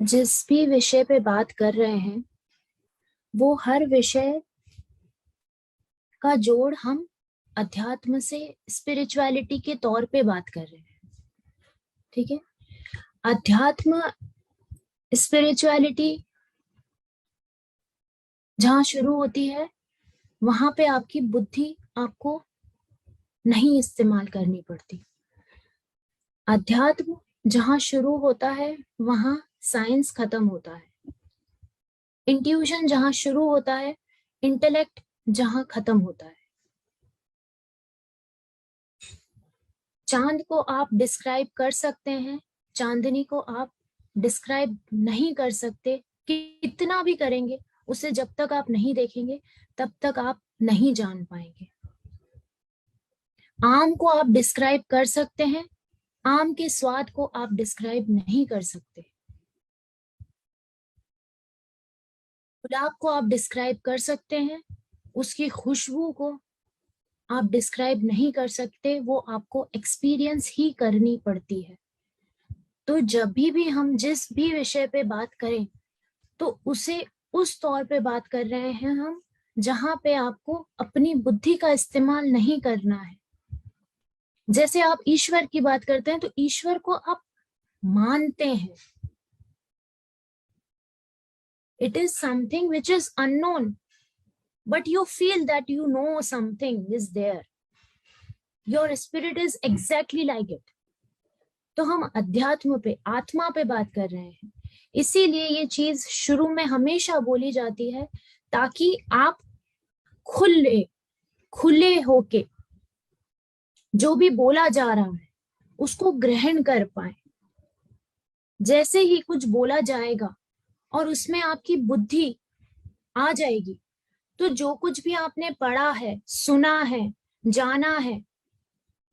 जिस भी विषय पे बात कर रहे हैं वो हर विषय का जोड़ हम अध्यात्म से स्पिरिचुअलिटी के तौर पे बात कर रहे हैं। ठीक है, अध्यात्म स्पिरिचुअलिटी जहां शुरू होती है वहां पे आपकी बुद्धि आपको नहीं इस्तेमाल करनी पड़ती। अध्यात्म जहां शुरू होता है वहां साइंस खत्म होता है। इंट्यूशन जहां शुरू होता है, इंटेलेक्ट जहां खत्म होता है। चांद को आप डिस्क्राइब कर सकते हैं, चांदनी को आप डिस्क्राइब नहीं कर सकते। कितना भी करेंगे उसे जब तक आप नहीं देखेंगे तब तक आप नहीं जान पाएंगे। आम को आप डिस्क्राइब कर सकते हैं, आम के स्वाद को आप डिस्क्राइब नहीं कर सकते। गुलाब को आप डिस्क्राइब कर सकते हैं, उसकी खुशबू को आप डिस्क्राइब नहीं कर सकते, वो आपको एक्सपीरियंस ही करनी पड़ती है। तो जब भी हम जिस भी विषय पे बात करें तो उसे उस तौर पे बात कर रहे हैं हम जहां पे आपको अपनी बुद्धि का इस्तेमाल नहीं करना है। जैसे आप ईश्वर की बात करते हैं तो ईश्वर को आप मानते हैं। It is something which is unknown but you feel that you know something is there, your spirit is exactly like it. तो हम अध्यात्म पे, आत्मा पे बात कर रहे हैं। इसीलिए ये चीज शुरू में हमेशा बोली जाती है ताकि आप खुले खुले होके जो भी बोला जा रहा है उसको ग्रहण कर पाए। जैसे ही कुछ बोला जाएगा और उसमें आपकी बुद्धि आ जाएगी तो जो कुछ भी आपने पढ़ा है, सुना है, जाना है,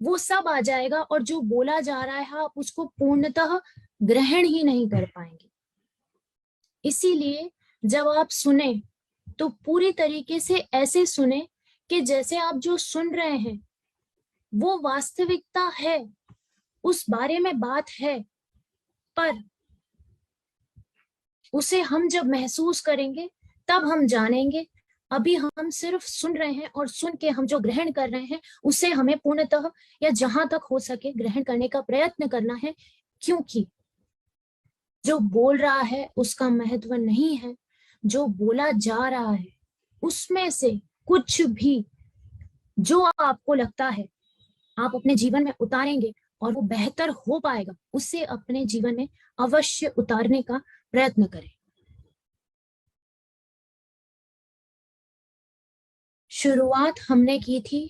वो सब आ जाएगा और जो बोला जा रहा है आप उसको पूर्णतः ग्रहण ही नहीं कर पाएंगे। इसीलिए जब आप सुने तो पूरी तरीके से ऐसे सुने कि जैसे आप जो सुन रहे हैं वो वास्तविकता है, उस बारे में बात है, पर उसे हम जब महसूस करेंगे तब हम जानेंगे। अभी हम सिर्फ सुन रहे हैं और सुन के हम जो ग्रहण कर रहे हैं उसे हमें पूर्णतः या जहां तक हो सके ग्रहण करने का प्रयत्न करना है, क्योंकि जो बोल रहा है उसका महत्व नहीं है, जो बोला जा रहा है उसमें से कुछ भी जो आपको लगता है आप अपने जीवन में उतारेंगे और वो बेहतर हो पाएगा, उसे अपने जीवन में अवश्य उतारने का प्रयत्न करें। शुरुआत हमने की थी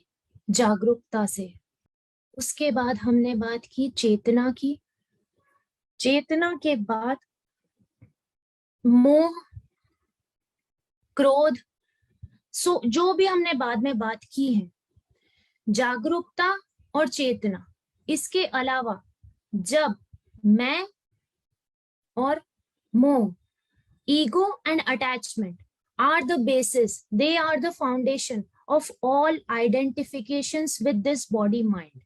जागरूकता से, उसके बाद हमने बात की चेतना की, चेतना के बाद मोह, क्रोध, जो भी हमने बाद में बात की है, जागरूकता और चेतना। इसके अलावा जब मैं और मोह, ego and attachment are the basis, they are the foundation of all identifications with this body mind.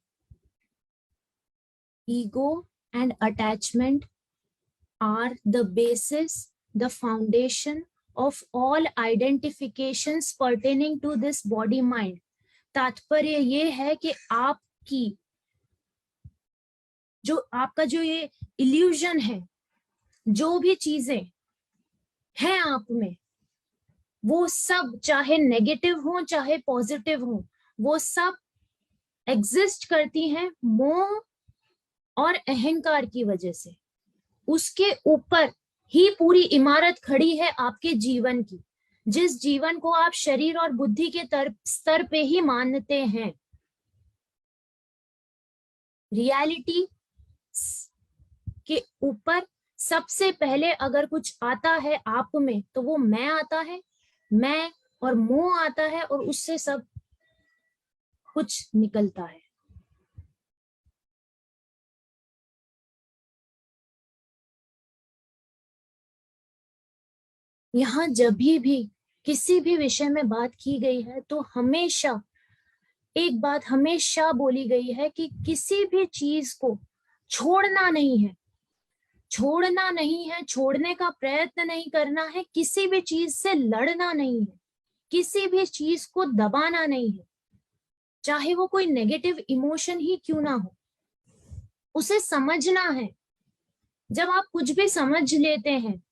Ego and attachment are the basis, the foundation of all identifications pertaining to this body mind. तात्पर्य ये है कि आपकी जो आपका जो ये illusion है, जो भी चीजें हैं आप में, वो सब चाहे नेगेटिव हो चाहे पॉजिटिव हो, वो सब एग्जिस्ट करती हैं मोह और अहंकार की वजह से। उसके ऊपर ही पूरी इमारत खड़ी है आपके जीवन की, जिस जीवन को आप शरीर और बुद्धि के स्तर पे ही मानते हैं। रियलिटी के ऊपर सबसे पहले अगर कुछ आता है आप में तो वो मैं आता है, मैं और मोह आता है और उससे सब कुछ निकलता है। यहाँ जब भी किसी भी विषय में बात की गई है तो हमेशा एक बात हमेशा बोली गई है कि किसी भी चीज को छोड़ना नहीं है। छोड़ना नहीं है, छोड़ने का प्रयत्न नहीं करना है, किसी भी चीज से लड़ना नहीं है, किसी भी चीज को दबाना नहीं है, चाहे वो कोई नेगेटिव इमोशन ही क्यों ना हो, उसे समझना है। जब आप कुछ भी समझ लेते हैं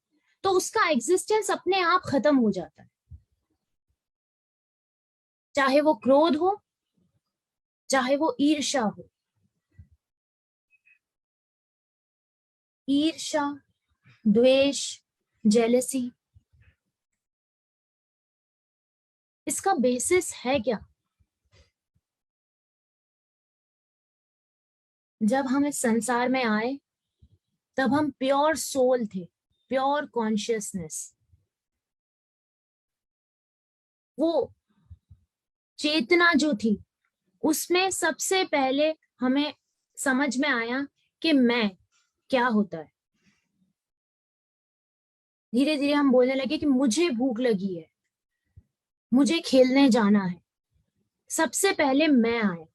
तो उसका एग्जिस्टेंस अपने आप खत्म हो जाता है, चाहे वो क्रोध हो, चाहे वो ईर्ष्या हो। ईर्ष्या, द्वेष, जेलसी, इसका बेसिस है क्या? जब हम इस संसार में आए तब हम प्योर सोल थे, प्योर कॉन्शियसनेस। वो चेतना जो थी, उसमें सबसे पहले हमें समझ में आया कि मैं क्या होता है। धीरे धीरे हम बोलने लगे कि मुझे भूख लगी है, मुझे खेलने जाना है। सबसे पहले मैं आया,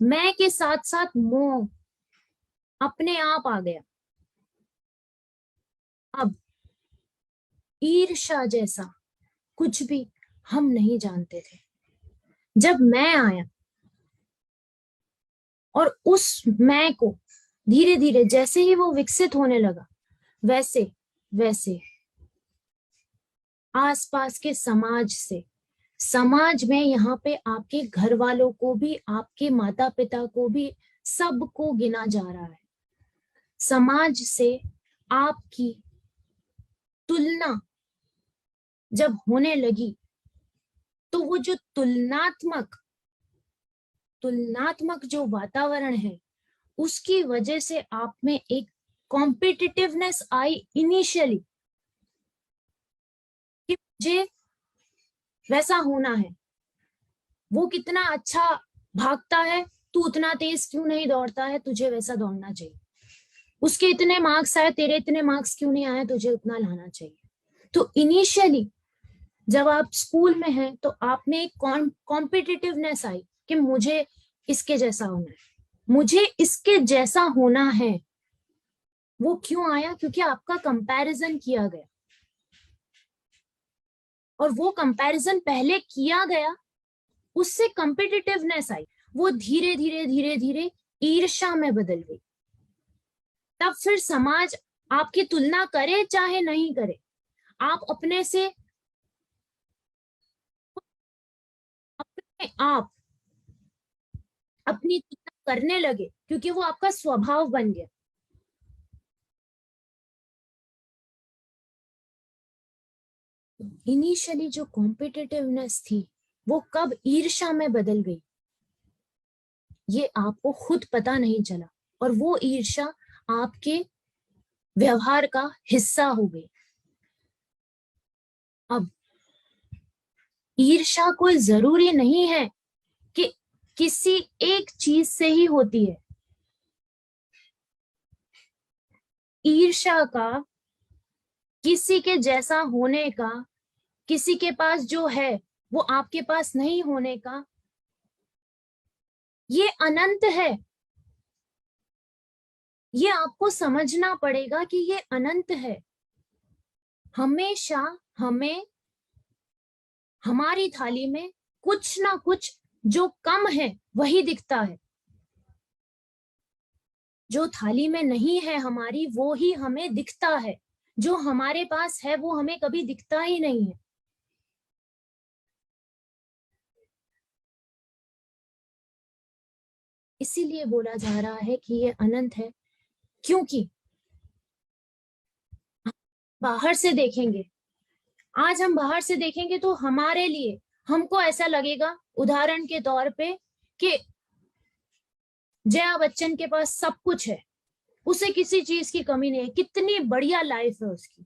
मैं के साथ साथ मोह अपने आप आ गया। अब ईर्ष्या जैसा कुछ भी हम नहीं जानते थे। जब मैं आया और उस मैं को धीरे धीरे जैसे ही वो विकसित होने लगा, वैसे वैसे आसपास के समाज से, समाज में यहाँ पे आपके घर वालों को भी, आपके माता पिता को भी, सबको गिना जा रहा है। समाज से आपकी तुलना जब होने लगी तो वो जो तुलनात्मक जो वातावरण है, उसकी वजह से आप में एक कॉम्पिटिटिवनेस आई इनिशियली, कि मुझे वैसा होना है। वो कितना अच्छा भागता है, तू उतना तेज क्यों नहीं दौड़ता है, तुझे वैसा दौड़ना चाहिए। उसके इतने मार्क्स आए, तेरे इतने मार्क्स क्यों नहीं आए, तुझे उतना लाना चाहिए। तो इनिशियली जब आप स्कूल में हैं तो आप में एक कॉम्पिटिटिवनेस आई कि मुझे इसके जैसा होना है, मुझे इसके जैसा होना है। वो क्यों आया? क्योंकि आपका कंपैरिजन किया गया, और वो कंपैरिजन पहले किया गया, उससे कॉम्पिटिटिवनेस आई, वो धीरे धीरे धीरे धीरे ईर्ष्या में बदल गई। तब फिर समाज आपकी तुलना करे चाहे नहीं करे, आप अपने से अपने आप अपनी तुलना करने लगे, क्योंकि वो आपका स्वभाव बन गया। इनिशियली जो कॉम्पिटिटिवनेस थी वो कब ईर्ष्या में बदल गई, ये आपको खुद पता नहीं चला, और वो ईर्ष्या आपके व्यवहार का हिस्सा हो गई। अब ईर्ष्या कोई जरूरी नहीं है कि किसी एक चीज से ही होती है। ईर्ष्या का किसी के जैसा होने का, किसी के पास जो है वो आपके पास नहीं होने का, ये अनंत है। ये आपको समझना पड़ेगा कि ये अनंत है। हमेशा हमें हमारी थाली में कुछ ना कुछ जो कम है वही दिखता है, जो थाली में नहीं है हमारी वो ही हमें दिखता है, जो हमारे पास है वो हमें कभी दिखता ही नहीं है। इसीलिए बोला जा रहा है कि ये अनंत है, क्योंकि बाहर से देखेंगे, आज हम बाहर से देखेंगे तो हमारे लिए, हमको ऐसा लगेगा, उदाहरण के तौर पे, कि जया बच्चन के पास सब कुछ है, उसे किसी चीज की कमी नहीं है, कितनी बढ़िया लाइफ है उसकी।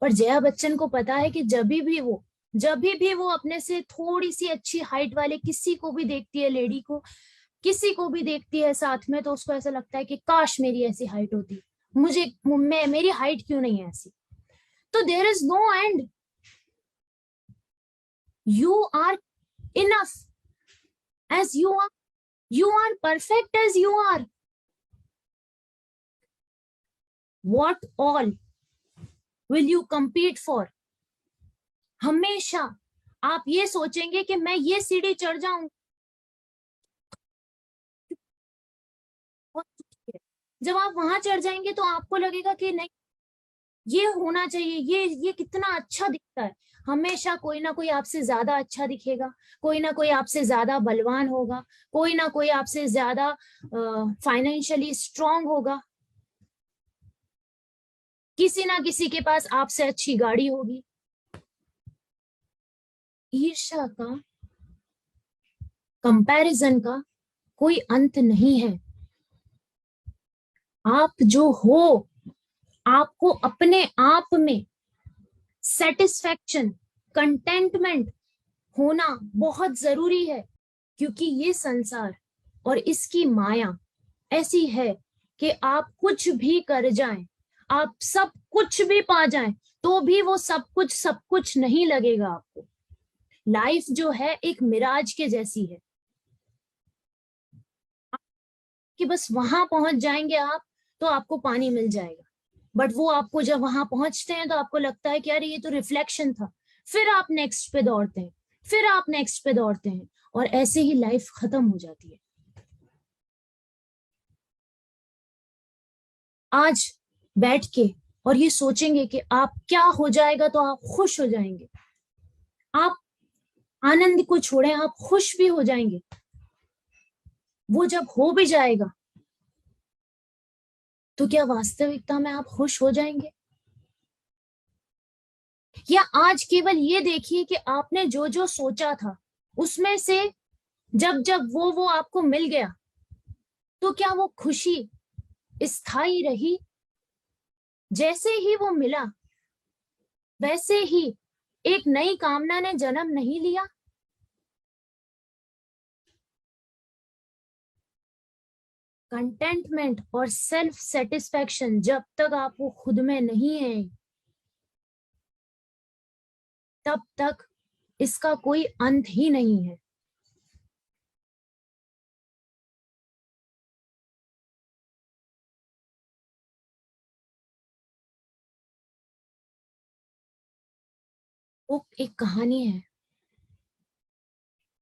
पर जया बच्चन को पता है कि जब भी वो अपने से थोड़ी सी अच्छी हाइट वाले किसी को भी देखती है, लेडी को, किसी को भी देखती है साथ में, तो उसको ऐसा लगता है कि काश मेरी ऐसी हाइट होती, मेरी हाइट क्यों नहीं है ऐसी। तो there is no end, you are enough as you are perfect as you are. what all will you compete for? हमेशा आप ये सोचेंगे कि मैं ये सीढ़ी चढ़ जाऊं, जब आप वहां चढ़ जाएंगे तो आपको लगेगा कि नहीं, ये होना चाहिए, ये कितना अच्छा दिखता है। हमेशा कोई ना कोई आपसे ज्यादा अच्छा दिखेगा, कोई ना कोई आपसे ज्यादा बलवान होगा, कोई ना कोई आपसे ज्यादा फाइनेंशियली स्ट्रांग होगा, किसी ना किसी के पास आपसे अच्छी गाड़ी होगी। ईर्ष्या का, कंपैरिजन का कोई अंत नहीं है। आप जो हो, आपको अपने आप में सेटिस्फैक्शन, कंटेंटमेंट होना बहुत जरूरी है, क्योंकि ये संसार और इसकी माया ऐसी है कि आप कुछ भी कर जाएं, आप सब कुछ भी पा जाएं, तो भी वो सब कुछ नहीं लगेगा आपको। लाइफ जो है एक मिराज के जैसी है कि बस वहां पहुंच जाएंगे आप तो आपको पानी मिल जाएगा, बट वो आपको जब वहां पहुंचते हैं तो आपको लगता है कि यार ये तो रिफ्लेक्शन था, फिर आप नेक्स्ट पे दौड़ते हैं, फिर आप नेक्स्ट पे दौड़ते हैं, और ऐसे ही लाइफ खत्म हो जाती है। आज बैठ के और ये सोचेंगे कि आप क्या हो जाएगा तो आप खुश हो जाएंगे, आप आनंद को छोड़ें, आप खुश भी हो जाएंगे। वो जब हो भी जाएगा तो क्या वास्तविकता में आप खुश हो जाएंगे? या आज केवल ये देखिए कि आपने जो जो सोचा था उसमें से जब जब वो आपको मिल गया तो क्या वो खुशी स्थायी रही? जैसे ही वो मिला वैसे ही एक नई कामना ने जन्म नहीं लिया? कंटेंटमेंट और सेल्फ सेटिस्फैक्शन जब तक आप वो खुद में नहीं है, तब तक इसका कोई अंत ही नहीं है। वो एक कहानी है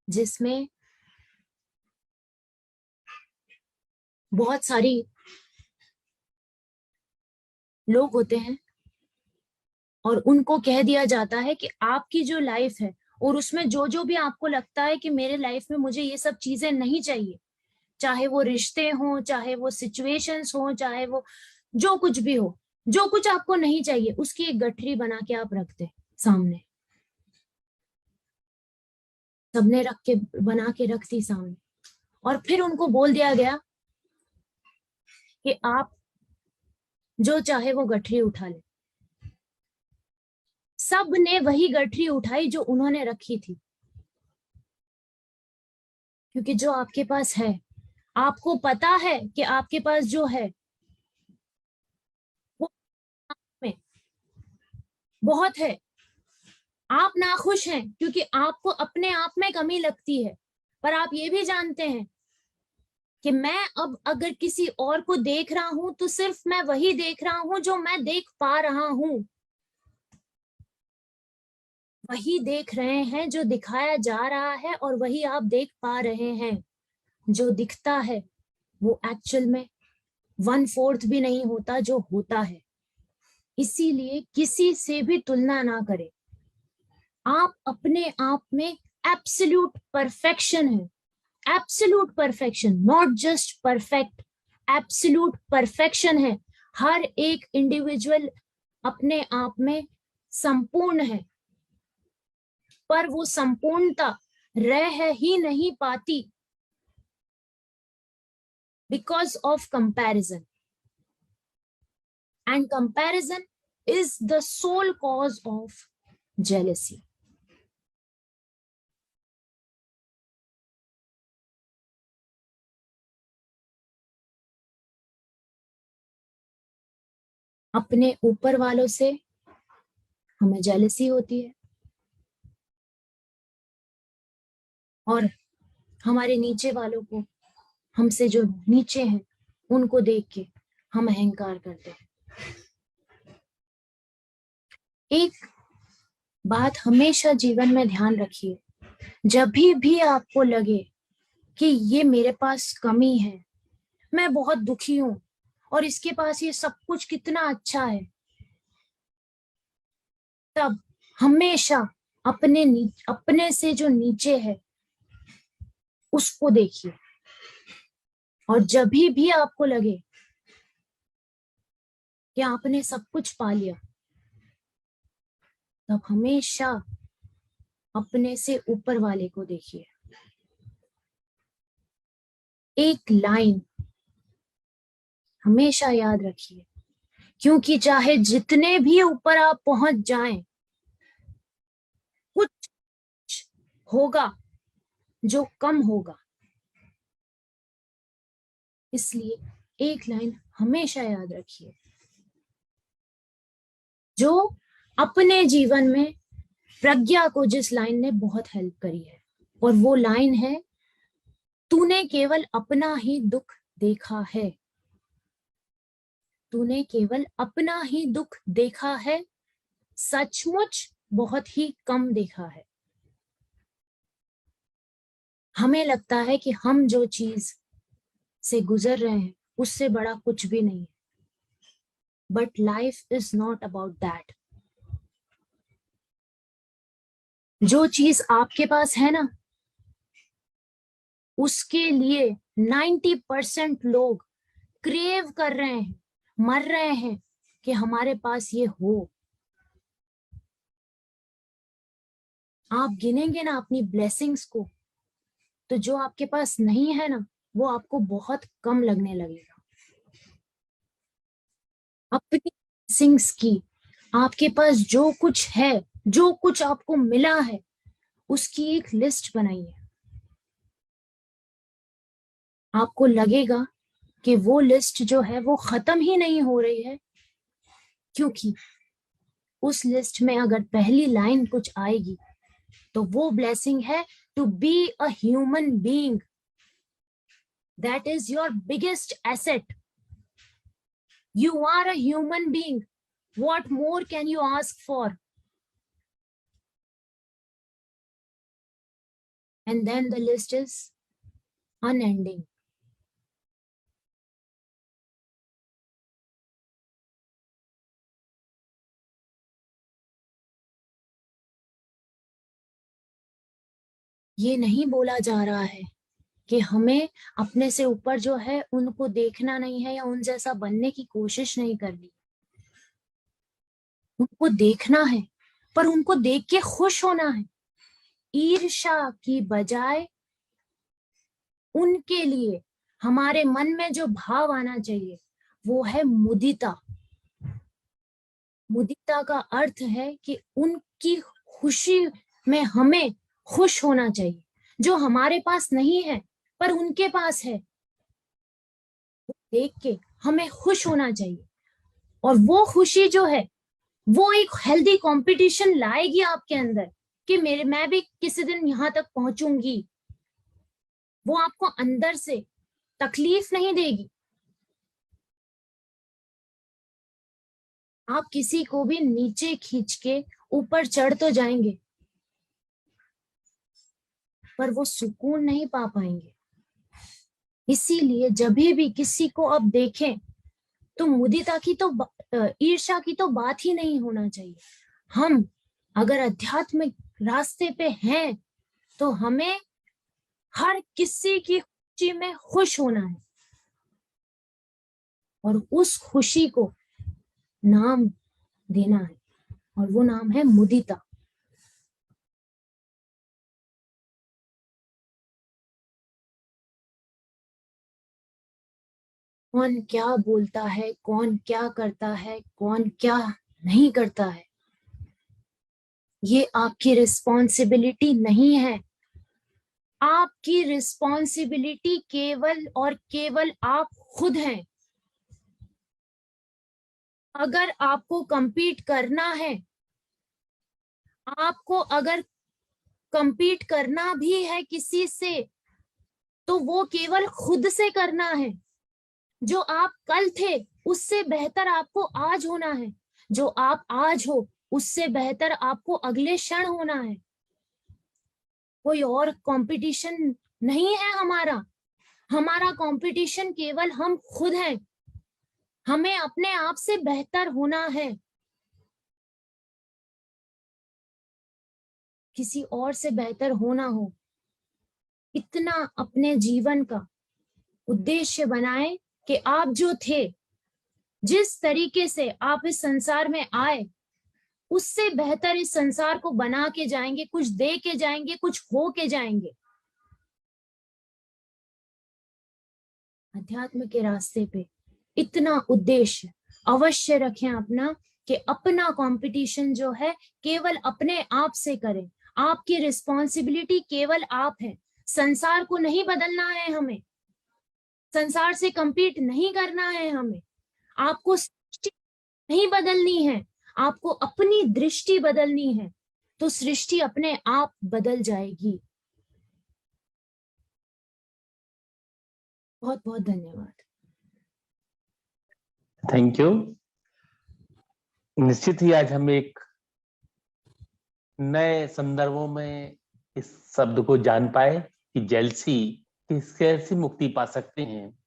जिसमें बहुत सारी लोग होते हैं और उनको कह दिया जाता है कि आपकी जो लाइफ है और उसमें जो जो भी आपको लगता है कि मेरे लाइफ में मुझे ये सब चीजें नहीं चाहिए, चाहे वो रिश्ते हों, चाहे वो सिचुएशंस हों, चाहे वो जो कुछ भी हो, जो कुछ आपको नहीं चाहिए उसकी एक गठरी बना के आप रख दे सामने। सबने रख के बना के रख दी सामने, और फिर उनको बोल दिया गया कि आप जो चाहे वो गठरी उठा ले। सब ने वही गठरी उठाई जो उन्होंने रखी थी, क्योंकि जो आपके पास है, आपको पता है कि आपके पास जो है वो में बहुत है। आप नाखुश हैं क्योंकि आपको अपने आप में कमी लगती है, पर आप ये भी जानते हैं कि मैं अब अगर किसी और को देख रहा हूं तो सिर्फ मैं वही देख रहा हूं जो मैं देख पा रहा हूं। वही देख रहे हैं जो दिखाया जा रहा है, और वही आप देख पा रहे हैं। जो दिखता है वो एक्चुअल में 1/4 भी नहीं होता जो होता है। इसीलिए किसी से भी तुलना ना करें। आप अपने आप में एब्सोल्यूट परफेक्शन है, absolute perfection, not just perfect, absolute perfection है। हर एक इंडिविजुअल अपने आप में संपूर्ण है, पर वो संपूर्णता रह ही नहीं पाती because of comparison, and comparison is the sole cause of jealousy. अपने ऊपर वालों से हमें जेलसी होती है, और हमारे नीचे वालों को, हमसे जो नीचे हैं, उनको देख के हम अहंकार करते हैं। एक बात हमेशा जीवन में ध्यान रखिए, जब भी आपको लगे कि ये मेरे पास कमी है, मैं बहुत दुखी हूं और इसके पास ये सब कुछ कितना अच्छा है, तब हमेशा अपने से जो नीचे है उसको देखिए। और जब भी आपको लगे कि आपने सब कुछ पा लिया, तब हमेशा अपने से ऊपर वाले को देखिए। एक लाइन हमेशा याद रखिए, क्योंकि चाहे जितने भी ऊपर आप पहुंच जाएं, कुछ होगा जो कम होगा। इसलिए एक लाइन हमेशा याद रखिए, जो अपने जीवन में प्रज्ञा को जिस लाइन ने बहुत हेल्प करी है, और वो लाइन है, तूने केवल अपना ही दुख देखा है। तूने केवल अपना ही दुख देखा है, सचमुच बहुत ही कम देखा है। हमें लगता है कि हम जो चीज से गुजर रहे हैं उससे बड़ा कुछ भी नहीं है, but life is not about that. जो चीज आपके पास है ना, उसके लिए 90% लोग क्रेव कर रहे हैं, मर रहे हैं कि हमारे पास ये हो। आप गिनेंगे ना अपनी ब्लेसिंग्स को, तो जो आपके पास नहीं है ना, वो आपको बहुत कम लगने लगेगा। अपनी ब्लेसिंग्स की, आपके पास जो कुछ है, जो कुछ आपको मिला है, उसकी एक लिस्ट बनाइए। आपको लगेगा कि वो लिस्ट जो है वो खत्म ही नहीं हो रही है, क्योंकि उस लिस्ट में अगर पहली लाइन कुछ आएगी तो वो ब्लेसिंग है, to be a human being. That is your biggest asset. You are a human being, what more can you ask for? And then the list is unending. ये नहीं बोला जा रहा है कि हमें अपने से ऊपर जो है उनको देखना नहीं है या उन जैसा बनने की कोशिश नहीं करनी। उनको देखना है, पर उनको देख के खुश होना है। ईर्ष्या की बजाय उनके लिए हमारे मन में जो भाव आना चाहिए वो है मुदिता। मुदिता का अर्थ है कि उनकी खुशी में हमें खुश होना चाहिए, जो हमारे पास नहीं है पर उनके पास है, देख के हमें खुश होना चाहिए। और वो खुशी जो है वो एक हेल्दी कंपटीशन लाएगी आपके अंदर, कि मैं भी किसी दिन यहां तक पहुंचूंगी। वो आपको अंदर से तकलीफ नहीं देगी। आप किसी को भी नीचे खींच के ऊपर चढ़ तो जाएंगे, पर वो सुकून नहीं पा पाएंगे। इसीलिए जब भी किसी को अब देखें तो मुदिता की तो ईर्ष्या की तो बात ही नहीं होना चाहिए। हम अगर आध्यात्मिक रास्ते पे हैं तो हमें हर किसी की खुशी में खुश होना है, और उस खुशी को नाम देना है, और वो नाम है मुदिता। कौन क्या बोलता है, कौन क्या करता है, कौन क्या नहीं करता है, ये आपकी रिस्पॉन्सिबिलिटी नहीं है। आपकी रिस्पॉन्सिबिलिटी केवल और केवल आप खुद हैं। अगर आपको compete करना है, आपको अगर compete करना भी है किसी से, तो वो केवल खुद से करना है। जो आप कल थे उससे बेहतर आपको आज होना है। जो आप आज हो उससे बेहतर आपको अगले क्षण होना है। कोई और कंपटीशन नहीं है हमारा। हमारा कंपटीशन केवल हम खुद हैं। हमें अपने आप से बेहतर होना है, किसी और से बेहतर होना हो। इतना अपने जीवन का उद्देश्य बनाएं कि आप जो थे, जिस तरीके से आप इस संसार में आए, उससे बेहतर इस संसार को बना के जाएंगे, कुछ दे के जाएंगे, कुछ हो के जाएंगे। अध्यात्म के रास्ते पे इतना उद्देश्य अवश्य रखें अपना, कि अपना कंपटीशन जो है केवल अपने आप से करें। आपकी रिस्पॉन्सिबिलिटी केवल आप है। संसार को नहीं बदलना है हमें, संसार से कंपीट नहीं करना है हमें, आपको सृष्टि नहीं बदलनी है, आपको अपनी दृष्टि बदलनी है, तो सृष्टि अपने आप बदल जाएगी। बहुत बहुत धन्यवाद। Thank you. निश्चित ही आज हम एक नए संदर्भों में इस शब्द को जान पाए कि जेलसी कैसे मुक्ति पा सकते हैं,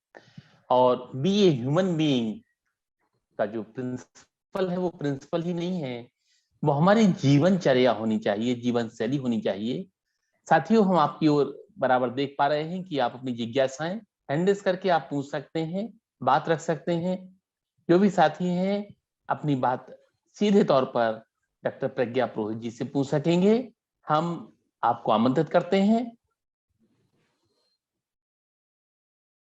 और बी ए ह्यूमन बीइंग का जो प्रिंसिपल है वो प्रिंसिपल ही नहीं है, वो हमारी जीवनचर्या होनी चाहिए, जीवन शैली होनी चाहिए। साथियों, हम आपकी ओर बराबर देख पा रहे हैं कि आप अपनी जिज्ञासाएं हैंडल्स करके आप पूछ सकते हैं, बात रख सकते हैं। जो भी साथी हैं अपनी बात सीधे तौर पर डॉक्टर प्रज्ञा पुरोहित जी से पूछ सकेंगे। हम आपको आमंत्रित करते हैं।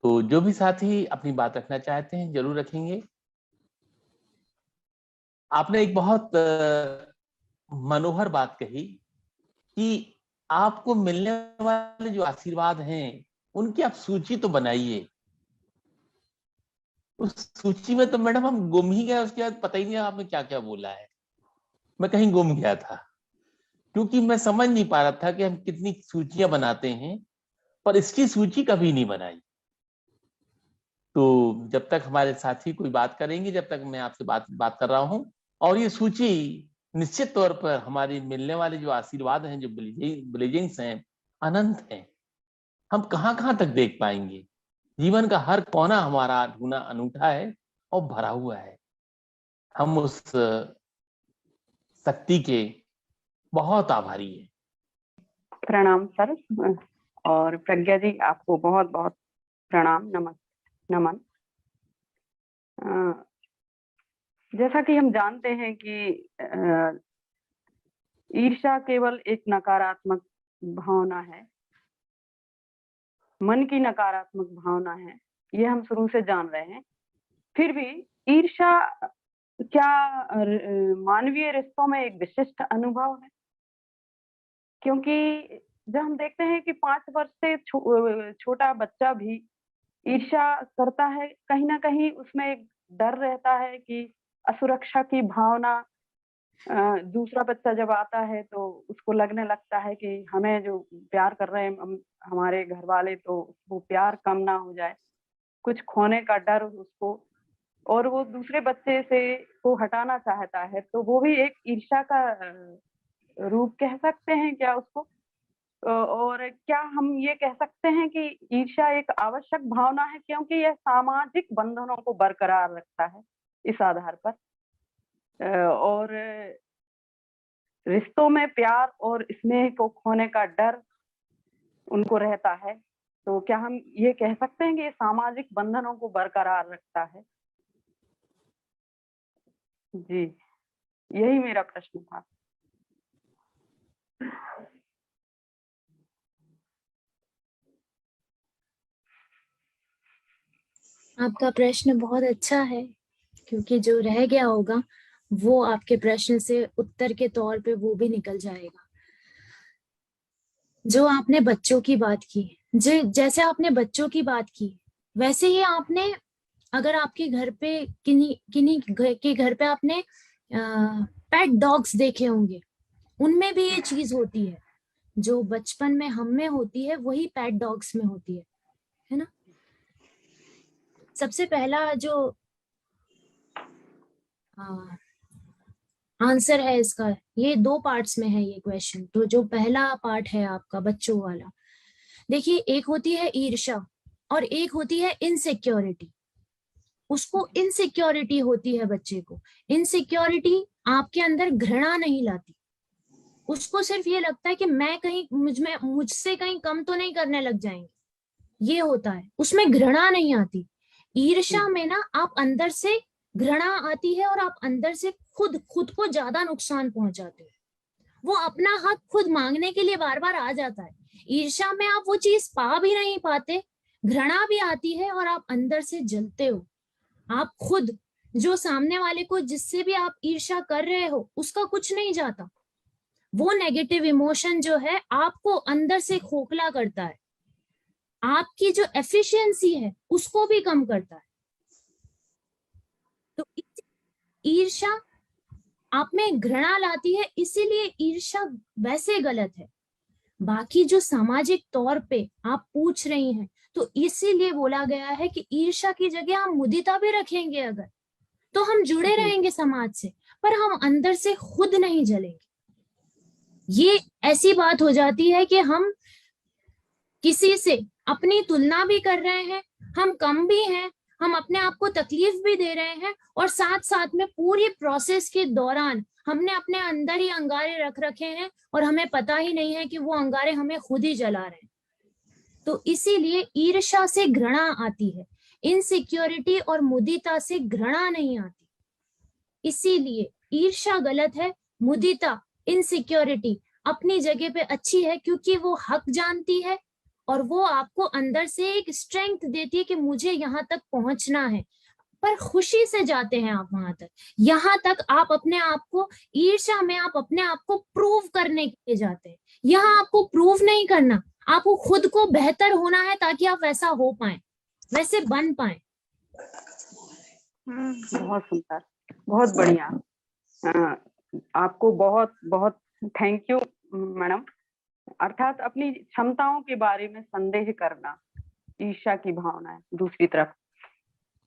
तो जो भी साथी अपनी बात रखना चाहते हैं जरूर रखेंगे। आपने एक बहुत मनोहर बात कही कि आपको मिलने वाले जो आशीर्वाद हैं उनकी आप सूची तो बनाइए। उस सूची में तो मैडम हम गुम ही गए, उसके बाद पता ही नहीं आपने क्या क्या बोला है। मैं कहीं गुम गया था, क्योंकि मैं समझ नहीं पा रहा था कि हम कितनी सूचियां बनाते हैं, पर इसकी सूची कभी नहीं बनाई। तो जब तक हमारे साथी कोई बात करेंगे, जब तक मैं आपसे बात कर रहा हूं, और ये सूची निश्चित तौर पर हमारी मिलने वाले जो आशीर्वाद हैं, जो ब्लेसिंग्स हैं, अनंत हैं। हम कहां कहां तक देख पाएंगे। जीवन का हर कोना हमारा ढूंढना अनूठा है और भरा हुआ है। हम उस शक्ति के बहुत आभारी हैं। प्रणाम सर, और प्रज्ञा जी आपको बहुत बहुत प्रणाम, नमन। जैसा कि हम जानते हैं कि ईर्ष्या केवल एक नकारात्मक भावना है, मन की नकारात्मक भावना है, ये हम शुरू से जान रहे हैं। फिर भी ईर्ष्या क्या मानवीय रिश्तों में एक विशिष्ट अनुभव है? क्योंकि जब हम देखते हैं कि 5 वर्ष से छोटा बच्चा भी ईर्ष्या करता है, कहीं ना कहीं उसमें एक डर रहता है कि असुरक्षा की भावना। दूसरा बच्चा जब आता है तो उसको लगने लगता है कि हमें जो प्यार कर रहे हैं हमारे घर वाले, तो वो प्यार कम ना हो जाए, कुछ खोने का डर उसको, और वो दूसरे बच्चे से को हटाना चाहता है। तो वो भी एक ईर्ष्या का रूप कह सकते हैं क्या उसको? और क्या हम ये कह सकते हैं कि ईर्ष्या एक आवश्यक भावना है, क्योंकि यह सामाजिक बंधनों को बरकरार रखता है इस आधार पर, और रिश्तों में प्यार और स्नेह को खोने का डर उनको रहता है। तो क्या हम ये कह सकते हैं कि ये सामाजिक बंधनों को बरकरार रखता है? जी, यही मेरा प्रश्न था। आपका प्रश्न बहुत अच्छा है, क्योंकि जो रह गया होगा वो आपके प्रश्न से उत्तर के तौर पे वो भी निकल जाएगा। जो आपने बच्चों की बात की, जैसे आपने बच्चों की बात की, वैसे ही आपने, अगर आपके घर पे किन्हीं किन्हीं के घर पे आपने पेट डॉग्स देखे होंगे, उनमें भी ये चीज होती है। जो बचपन में हम में होती है वही पेट डॉग्स में होती है ना। सबसे पहला जो आंसर है इसका, ये 2 पार्ट्स में है ये क्वेश्चन। तो जो पहला पार्ट है आपका बच्चों वाला, देखिए एक होती है ईर्ष्या और एक होती है इनसिक्योरिटी। उसको इनसिक्योरिटी होती है बच्चे को। इनसिक्योरिटी आपके अंदर घृणा नहीं लाती, उसको सिर्फ ये लगता है कि मैं कहीं मुझसे कहीं कम तो नहीं करने लग जाएंगे, ये होता है, उसमें घृणा नहीं आती। ईर्ष्या में ना आप अंदर से घृणा आती है और आप अंदर से खुद को ज्यादा नुकसान पहुंचाते हो। वो अपना हक खुद मांगने के लिए बार बार आ जाता है। ईर्ष्या में आप वो चीज पा भी नहीं पाते, घृणा भी आती है और आप अंदर से जलते हो। आप खुद जो सामने वाले को जिससे भी आप ईर्ष्या कर रहे हो उसका कुछ नहीं जाता। वो नेगेटिव इमोशन जो है आपको अंदर से खोखला करता है, आपकी जो एफिशिएंसी है उसको भी कम करता है। तो ईर्ष्या आप में घृणा लाती है, इसीलिए ईर्ष्या वैसे गलत है। बाकी जो सामाजिक तौर पे आप पूछ रही हैं, तो इसीलिए बोला गया है कि ईर्ष्या की जगह हम मुदिता भी रखेंगे अगर, तो हम जुड़े रहेंगे समाज से, पर हम अंदर से खुद नहीं जलेंगे। ये ऐसी बात हो जाती है कि हम किसी से अपनी तुलना भी कर रहे हैं, हम कम भी हैं, हम अपने आप को तकलीफ भी दे रहे हैं, और साथ साथ में पूरी प्रोसेस के दौरान हमने अपने अंदर ही अंगारे रख रखे हैं और हमें पता ही नहीं है कि वो अंगारे हमें खुद ही जला रहे हैं। तो इसीलिए ईर्ष्या से घृणा आती है, इनसिक्योरिटी और मुदिता से घृणा नहीं आती। इसीलिए ईर्ष्या गलत है, मुदिता इनसिक्योरिटी अपनी जगह पे अच्छी है, क्योंकि वो हक जानती है और वो आपको अंदर से एक स्ट्रेंथ देती है कि मुझे यहाँ तक पहुंचना है, पर खुशी से जाते हैं आप वहां तक। यहाँ तक आप अपने आप को, ईर्ष्या में आप अपने आप को प्रूव करने के लिए जाते हैं। यहाँ आपको प्रूव नहीं करना, आपको खुद को बेहतर होना है ताकि आप वैसा हो पाए, वैसे बन पाए। बहुत सुंदर, बहुत बढ़िया। आपको बहुत बहुत थैंक यू मैडम। अर्थात अपनी क्षमताओं के बारे में संदेह करना ईर्ष्या की भावना है, दूसरी तरफ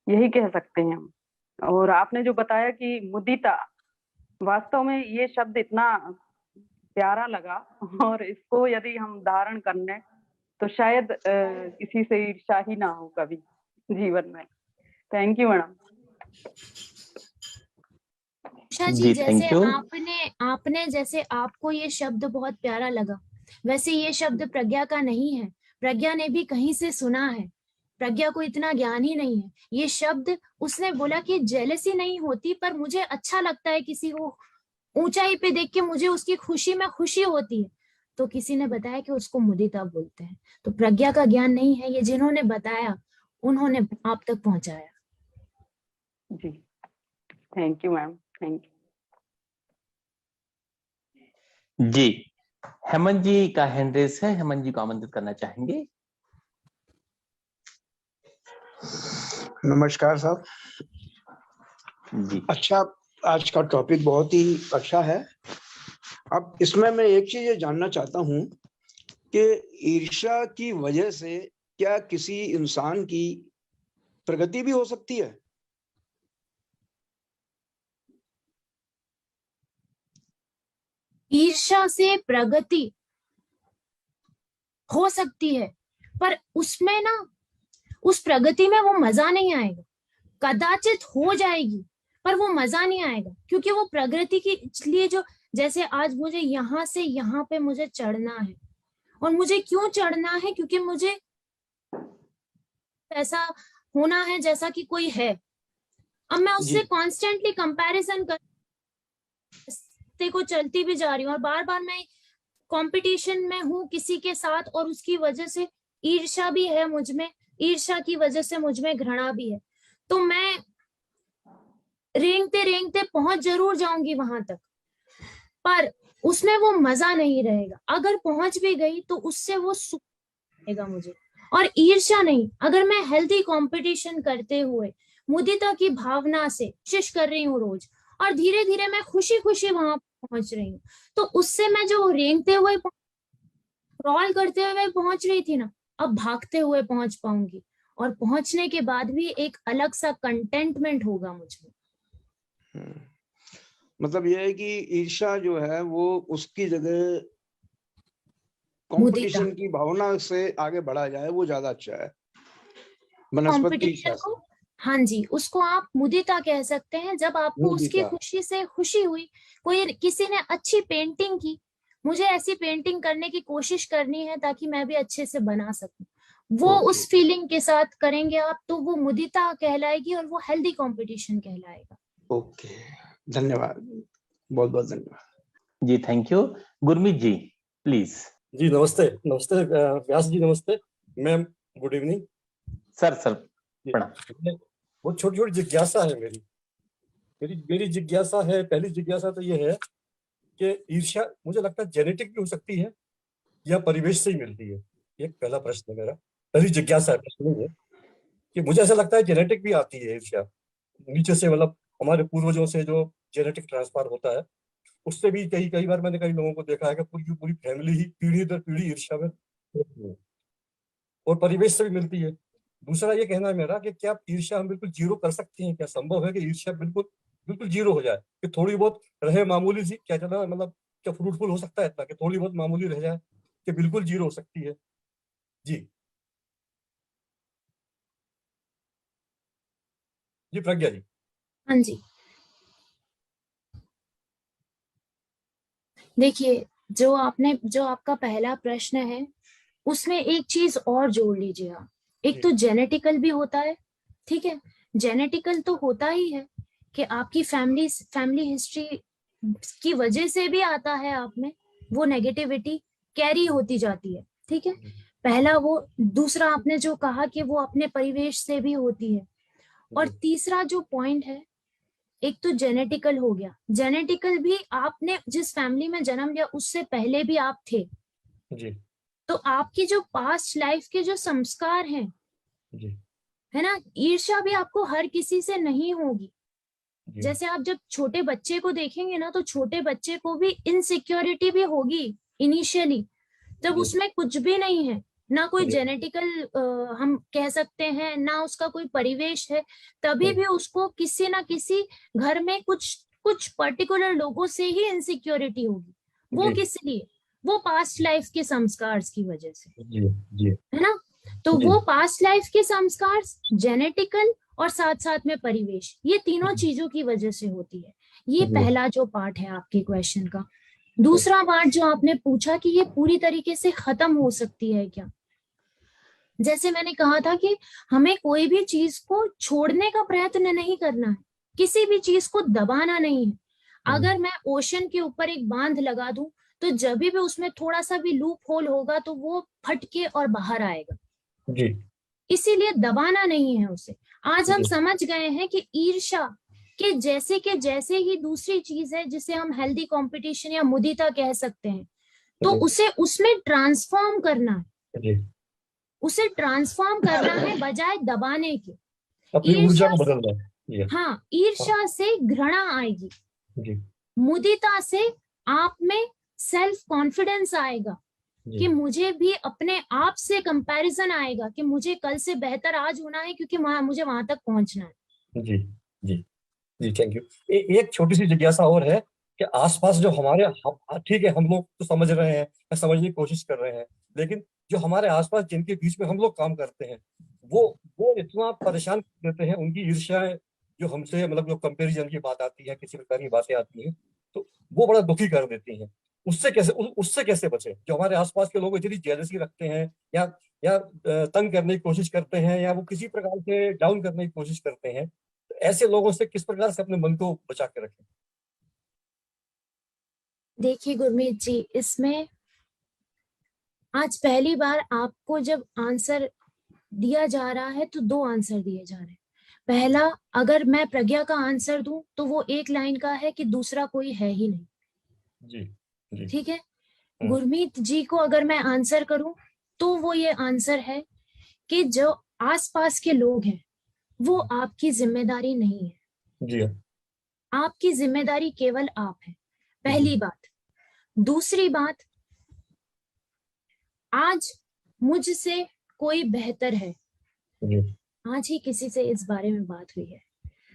यही कह सकते हैं हम। और आपने जो बताया कि मुदिता, वास्तव में ये शब्द इतना प्यारा लगा, और इसको यदि हम धारण करने तो शायद किसी से ईर्ष्या ही ना हो कभी जीवन में। Thank you madam. Usha ji, जैसे आपने जैसे आपको ये शब्द बहुत प्यारा लगा, वैसे ये शब्द प्रज्ञा का नहीं है। प्रज्ञा ने भी कहीं से सुना है, प्रज्ञा को इतना ज्ञान ही नहीं है। ये शब्द उसने बोला कि जेलसी नहीं होती, पर मुझे अच्छा लगता है किसी को ऊंचाई पे देख के, मुझे उसकी खुशी में खुशी होती है, तो किसी ने बताया कि उसको मुदिता बोलते हैं। तो प्रज्ञा का ज्ञान नहीं है, ये जिन्होंने बताया उन्होंने आप तक पहुंचाया। जी thank you ma'am, thank you जी। हेमंत जी का हैंड रेस है, हेमंत जी को आमंत्रित करना चाहेंगे। नमस्कार साहब जी। अच्छा, आज का टॉपिक बहुत ही अच्छा है। अब इसमें मैं एक चीज ये जानना चाहता हूँ कि ईर्ष्या की वजह से क्या किसी इंसान की प्रगति भी हो सकती है? ईर्ष्या से प्रगति हो सकती है, पर उसमें ना, उस प्रगति में वो मजा नहीं आएगा। कदाचित हो जाएगी पर वो मजा नहीं आएगा, क्योंकि वो प्रगति के लिए जो, जैसे आज मुझे यहाँ से यहाँ पे मुझे चढ़ना है, और मुझे क्यों चढ़ना है, क्योंकि मुझे ऐसा होना है जैसा कि कोई है। अब मैं उससे कॉन्स्टेंटली कंपैरिजन करते को चलती भी जा रही हूँ, और बार बार मैं कंपटीशन में हूँ किसी के साथ, और उसकी वजह से ईर्ष्या भी है मुझ में, ईर्ष्या की वजह से मुझ में घृणा भी है। तो मैं रेंगते रेंगते पहुंच जरूर जाऊंगी वहां तक, पर उसमें वो मजा नहीं रहेगा। अगर पहुंच भी गई तो उससे वो सुख मिलेगा मुझे, और ईर्ष्या नहीं। अगर मैं हेल्दी कंपटीशन करते हुए मुदिता की भावना से कोशिश कर रही हूँ रोज, और धीरे धीरे मैं खुशी खुशी वहां पहुंच रही हूँ, तो उससे मैं जो रेंगते हुए क्रॉल करते हुए पहुंच रही थी ना, अब भागते हुए पहुंच पाऊंगी, और पहुंचने के बाद भी एक अलग सा कंटेंटमेंट होगा मुझमें। मतलब ये है कि ईर्ष्या जो है वो उसकी जगह मुदिता। कंपटीशन की भावना से आगे बढ़ा जाए, वो ज्यादा अच्छा है वनस्पति ईर्ष्या कंपटीशन से। को, हाँ जी, उसको आप मुदिता कह सकते हैं। जब आपको उसकी मुदिता। खुशी से खुशी हुई, कोई किसी ने अच्छी पेंटिंग की, मुझे ऐसी पेंटिंग करने की कोशिश करनी है ताकि मैं भी अच्छे से बना सकूं, वो ओके। उस फीलिंग के साथ करेंगे आप, तो वो मुदिता कहलाएगी और वो हेल्दी कंपटीशन कहलाएगा। ओके, धन्यवाद, बहुत बहुत धन्यवाद। जी thank you. Gurmeet ji please. जी नमस्ते। नमस्ते व्यास जी, नमस्ते मैम, गुड इवनिंग। सर प्रणाम। बहुत छोटी छोटी जिज्ञासा है मेरी मेरी जिज्ञासा है। पहली जिज्ञासा तो ये है कि ईर्ष्या मुझे लगता है जेनेटिक भी हो सकती है या परिवेश से ही मिलती है। ये पहला प्रश्न है मेरा, पहली जिज्ञासा है, प्रश्न नहीं है कि मुझे ऐसा लगता है जेनेटिक भी आती है ईर्ष्या नीचे से, मतलब हमारे पूर्वजों से जो जेनेटिक ट्रांसफर होता है उससे भी। कई कई बार मैंने कई लोगों को देखा है कि पूरी की पूरी फैमिली ही पीढ़ी दर पीढ़ी ईर्ष्या में रहती है, और परिवेश से भी मिलती है। दूसरा ये कहना है मेरा कि क्या ईर्ष्या हम बिल्कुल जीरो कर सकते हैं? क्या संभव है कि ईर्ष्या बिल्कुल बिल्कुल जीरो हो जाए, कि थोड़ी बहुत रहे मामूली सी? क्या चला, मतलब क्या फ्रूटफुल हो सकता है इतना कि थोड़ी बहुत मामूली रह जाए, कि बिल्कुल जीरो हो सकती है? जी जी प्रज्ञा जी। हाँ जी, देखिए, जो आपका पहला प्रश्न है उसमें एक चीज और जोड़ लीजिए आप। एक जी तो जेनेटिकल भी होता है, ठीक है, जेनेटिकल तो होता ही है कि आपकी फैमिली हिस्ट्री की वजह से भी आता है आप में, वो नेगेटिविटी कैरी होती जाती है, ठीक है, जी पहला वो। दूसरा आपने जो कहा कि वो अपने परिवेश से भी होती है। और जी तीसरा जो पॉइंट है, एक तो जेनेटिकल हो गया, जेनेटिकल भी आपने जिस फैमिली में जन्म लिया उससे पहले भी आप थे, जी तो आपकी जो पास्ट लाइफ के जो संस्कार हैं, जी है ना, ईर्ष्या भी आपको हर किसी से नहीं होगी। जी जैसे आप जब छोटे बच्चे को देखेंगे ना, तो छोटे बच्चे को भी इनसिक्योरिटी भी होगी इनिशियली, जब जी उसमें कुछ भी नहीं है, ना कोई जी जेनेटिकल हम कह सकते हैं, ना उसका कोई परिवेश है, तभी जी भी उसको किसी ना किसी घर में कुछ कुछ पर्टिकुलर लोगों से ही इनसिक्योरिटी होगी। वो जी किस लिए? वो पास्ट लाइफ के संस्कार की वजह से, जी जी है ना। तो जी वो पास्ट लाइफ के संस्कार, जेनेटिकल और साथ साथ में परिवेश, ये तीनों चीजों की वजह से होती है। ये जी पहला जो पार्ट है आपके क्वेश्चन का। दूसरा पार्ट जो आपने पूछा कि ये पूरी तरीके से खत्म हो सकती है क्या, जैसे मैंने कहा था कि हमें कोई भी चीज को छोड़ने का प्रयत्न नहीं करना है, किसी भी चीज को दबाना नहीं है। अगर मैं ओशन के ऊपर एक बांध लगा दूं, तो जब भी उसमें थोड़ा सा भी लूप होल होगा तो वो फटके और बाहर आएगा, जी इसीलिए दबाना नहीं है उसे। आज हम जी समझ गए हैं कि ईर्ष्या के जैसे ही दूसरी चीज है जिसे हम हेल्दी कंपटीशन या मुदिता कह सकते हैं, तो जी उसे उसमें ट्रांसफॉर्म करना है, जी उसे ट्रांसफॉर्म करना है बजाय दबाने के। अपनी ऊर्जा ईर्ष्या को से, बदलना है। जी हाँ, ईर्ष्या से घृणा आएगी, जी मुदिता से आप में सेल्फ कॉन्फिडेंस आएगा कि जी मुझे भी अपने आप से कंपैरिजन आएगा कि मुझे कल से बेहतर आज होना है, क्योंकि मुझे वहां तक पहुंचना है। जी जी जी थैंक यू। एक छोटी सी जिज्ञासा और है कि आसपास जो हमारे ठीक है, हम लोग तो समझ रहे हैं या समझने की कोशिश कर रहे हैं, लेकिन जो हमारे आसपास जिनके बीच में हम लोग काम करते हैं, वो इतना परेशान कर देते हैं, उनकी ईर्ष्याएं जो हमसे, मतलब जो कंपैरिजन की बात आती है, किसी प्रकार की बातें आती हैं, तो वो बड़ा दुखी कर देती हैं। उससे कैसे बचे? जो हमारे आसपास के लोग इतनी जेलसी रखते हैं, या तंग करने की कोशिश करते हैं, या वो किसी प्रकार से डाउन करने की कोशिश करते हैं, तो ऐसे लोगों से किस प्रकार से अपने मन को बचा के रखें? देखिए गुरमीत जी, इसमें आज पहली बार आपको जब आंसर दिया जा रहा है तो दो आंसर दिए जा रहे हैं। पहला, अगर मैं प्रज्ञा का आंसर दूं तो वो एक लाइन का है कि दूसरा कोई है ही नहीं, जी जी ठीक है। हम्म, गुरमीत जी को अगर मैं आंसर करूं तो वो ये आंसर है कि जो आसपास के लोग हैं वो आपकी जिम्मेदारी नहीं है, जी आपकी जिम्मेदारी केवल आप है, जी पहली बात। दूसरी बात, आज मुझसे कोई बेहतर है, जी आज ही किसी से इस बारे में बात हुई है,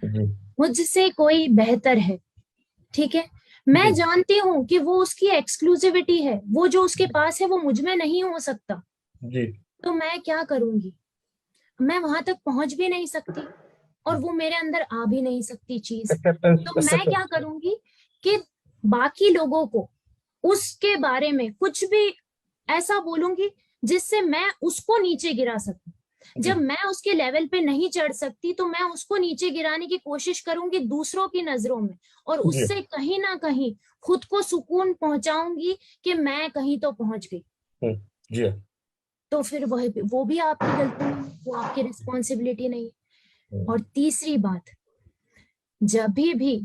जी मुझसे कोई बेहतर है, ठीक है, मैं जी। जानती हूँ कि वो उसकी एक्सक्लूसिविटी है, वो जो उसके पास है वो मुझ में नहीं हो सकता, जी। तो मैं क्या करूंगी, मैं वहां तक पहुंच भी नहीं सकती और वो मेरे अंदर आ भी नहीं सकती चीज। एक्सेप्टेंस तो मैं क्या करूंगी कि बाकी लोगों को उसके बारे में कुछ भी ऐसा बोलूंगी जिससे मैं उसको नीचे गिरा सकूं। जी। जब मैं उसके लेवल पे नहीं चढ़ सकती तो मैं उसको नीचे गिराने की कोशिश करूंगी दूसरों की नजरों में, और जी। उससे कहीं ना कहीं खुद को सुकून पहुंचाऊंगी कि मैं कहीं तो पहुंच गई। जी। तो फिर वो भी आपकी गलती नहीं है, वो आपकी रिस्पॉन्सिबिलिटी नहीं है। और तीसरी बात, जब भी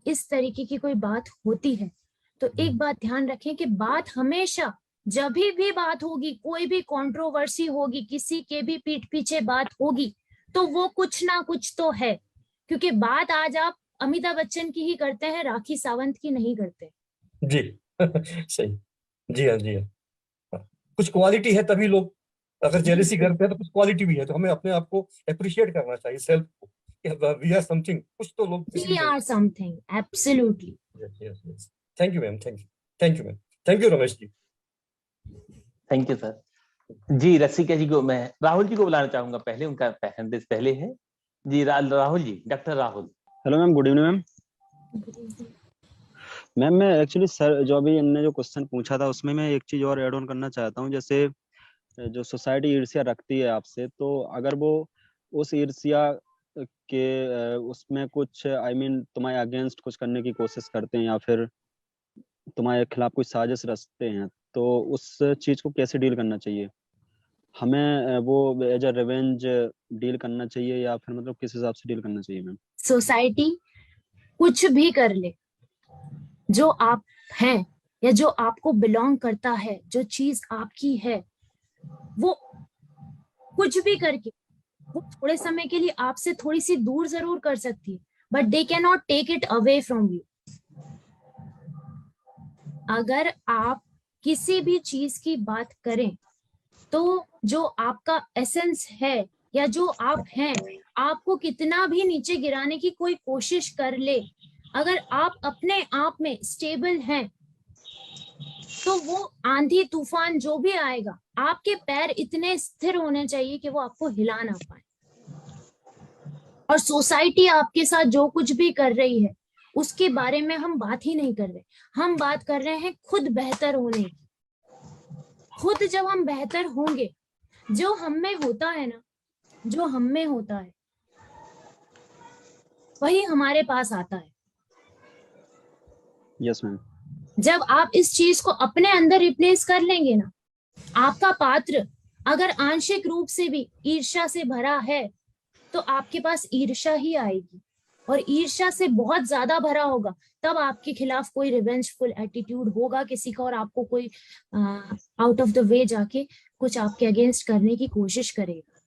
इस तरीके की कोई बात होती है तो एक बात ध्यान रखें कि बात हमेशा, जब भी बात होगी, कोई भी कंट्रोवर्सी होगी, किसी के भी पीठ पीछे बात होगी, तो वो कुछ ना कुछ तो है। क्योंकि बात आज आप अमिताभ बच्चन की ही करते हैं, राखी सावंत की नहीं करते। जी। सही। जी हाँ, जी हाँ। हाँ। कुछ क्वालिटी है तभी लोग अगर जेलसी बिल्कुल, करते हैं, तो कुछ क्वालिटी भी है, तो हमें अपने आप को अप्रिशिएट करना चाहिए, सेल्फ को, वी आर समथिंग, कुछ तो लोग वी इसलिए। Are something, absolutely. Yes, yes, yes. Thank you ma'am, thank you. Thank you ma'am. Thank you Ramesh ji. Thank यू सर। जी रसिका जी को मैं राहुल जी को बुलाना चाहूंगा, पहले उनका हैंड पहले है। जी Rahul ji, doctor Rahul. Hello ma'am, good evening ma'am. Ma'am मैं एक्चुअली सर जो अभी इनने जो क्वेश्चन पूछा था उसमें मैं एक चीज और ऐड ऑन करना चाहता हूँ। जैसे जो सोसाइटी ईर्ष्या रखती है आपसे, तो अगर वो उस ईर्ष्या के उसमें कुछ तुम्हारे अगेंस्ट कुछ करने की कोशिश करते हैं या फिर तुम्हारे खिलाफ कोई साजिश रचते हैं, तो उस चीज को कैसे डील करना चाहिए? हमें वो एज अ रिवेंज डील करना चाहिए या फिर मतलब किस हिसाब से डील करना चाहिए मैम? सोसाइटी कुछ भी कर ले, जो आप हैं या जो आपको बिलोंग करता है, जो चीज आपकी है, वो कुछ भी करके वो थोड़े समय के लिए आपसे थोड़ी सी दूर जरूर कर सकती है, but they can not take it away from you. अगर आप किसी भी चीज की बात करें तो जो आपका एसेंस है या जो आप हैं, आपको कितना भी नीचे गिराने की कोई कोशिश कर ले, अगर आप अपने आप में स्टेबल हैं तो वो आंधी तूफान जो भी आएगा, आपके पैर इतने स्थिर होने चाहिए कि वो आपको हिला ना पाए। और सोसाइटी आपके साथ जो कुछ भी कर रही है उसके बारे में हम बात ही नहीं कर रहे, हम बात कर रहे हैं खुद बेहतर होने की। खुद जब हम बेहतर होंगे, जो हम में होता है ना, जो हम में होता है वही हमारे पास आता है। Yes ma'am. जब आप इस चीज को अपने अंदर रिप्लेस कर लेंगे ना, आपका पात्र अगर आंशिक रूप से भी ईर्ष्या से भरा है तो आपके पास ईर्ष्या ही आएगी, और ईर्ष्या से बहुत ज्यादा भरा होगा तब आपके खिलाफ कोई रिवेंजफुल एटीट्यूड होगा किसी का, और आपको कोई आउट ऑफ द वे जाके कुछ आपके अगेंस्ट करने की कोशिश करेगा।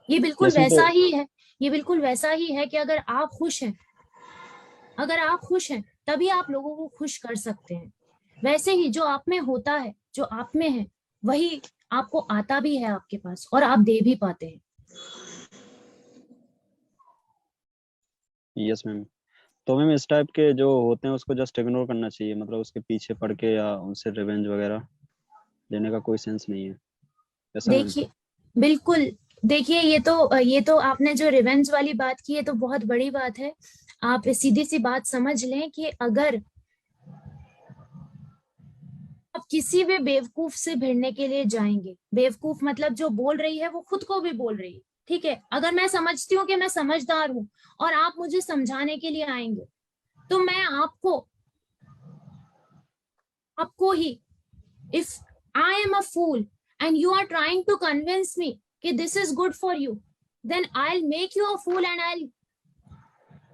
ये बिल्कुल यस मैम। वैसा ही है, ये बिल्कुल वैसा ही है कि अगर आप खुश हैं, अगर आप खुश हैं तभी आप लोगों को खुश कर सकते हैं। वैसे ही जो आप में होता है, जो आप में है, वही आपको आता भी है आपके पास और आप दे भी पाते हैं। Yes ma'am. तो मैम इस टाइप के जो होते हैं उसको जस्ट इग्नोर करना चाहिए, मतलब उसके पीछे पड़ के या उनसे रिवेंज वगैरह लेने का कोई सेंस नहीं है, ऐसा मैम? देखिए, बिल्कुल, देखिए ये तो आपने जो रिवेंज वाली बात की है तो बहुत बड़ी बात है। आप सीधी सी बात समझ लें कि अगर आप किसी भी बेवकूफ से भिड़ने के लिए जाएंगे, बेवकूफ मतलब जो बोल रही है वो खुद को भी बोल रही है, ठीक है, अगर मैं समझती हूँ कि मैं समझदार हूँ और आप मुझे समझाने के लिए आएंगे, तो मैं आपको ही, if I am a fool and you are trying to convince me कि this is good for you, then I'll make you a fool and I'll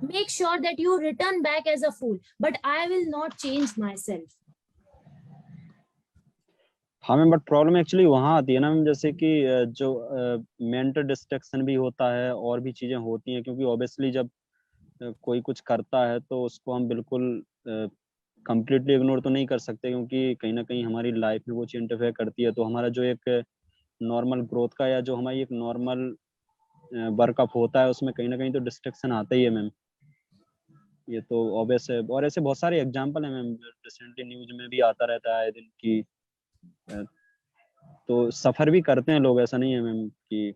make sure that you return back as a fool, but I will not change myself. हाँ ma'am, but problem actually वहाँ आती है ना ma'am, जैसे कि जो mental distraction भी होता है और भी चीजें होती हैं, क्योंकि ऑब्वियसली जब कोई कुछ करता है तो उसको हम बिल्कुल कंप्लीटली इग्नोर तो नहीं कर सकते, क्योंकि कहीं ना कहीं हमारी लाइफ में वो चीज इंटरफेयर करती है, तो हमारा जो एक नॉर्मल ग्रोथ का या जो हमारी एक नॉर्मल वर्कअप होता है उसमें कहीं ना कहीं तो डिस्ट्रैक्शन आता ही है मैम। ये तो ऑब्वियस है, और ऐसे बहुत सारे एग्जांपल हैं मैम, रिसेंटली न्यूज में भी आता रहता है दिन की। तो सफर भी करते हैं लोग, ऐसा नहीं है मैम कि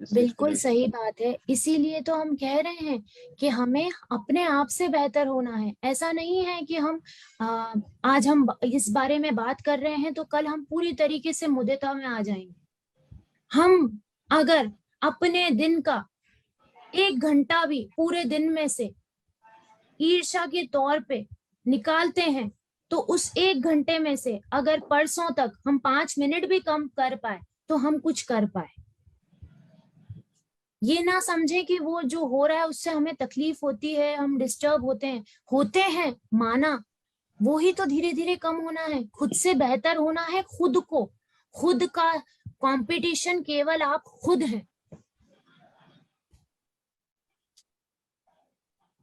इस चीज को बिल्कुल लेकर। सही बात है, इसीलिए तो हम कह रहे हैं कि हमें अपने आप से बेहतर होना है। ऐसा नहीं है कि हम आज हम इस बारे में बात कर रहे हैं तो कल हम पूरी तरीके से मुद्दता में आ जाएंगे। हम अगर अपने दिन का 1 घंटा भी पूरे दिन में से ईर्ष्या के तौर पे निकालते हैं, तो उस 1 घंटे में से अगर परसों तक हम 5 मिनट भी कम कर पाए तो हम कुछ कर पाए। ये ना समझे कि वो जो हो रहा है उससे हमें तकलीफ होती है, हम डिस्टर्ब होते हैं माना, वो ही तो धीरे धीरे कम होना है। खुद से बेहतर होना है, खुद का कंपटीशन केवल आप खुद हैं।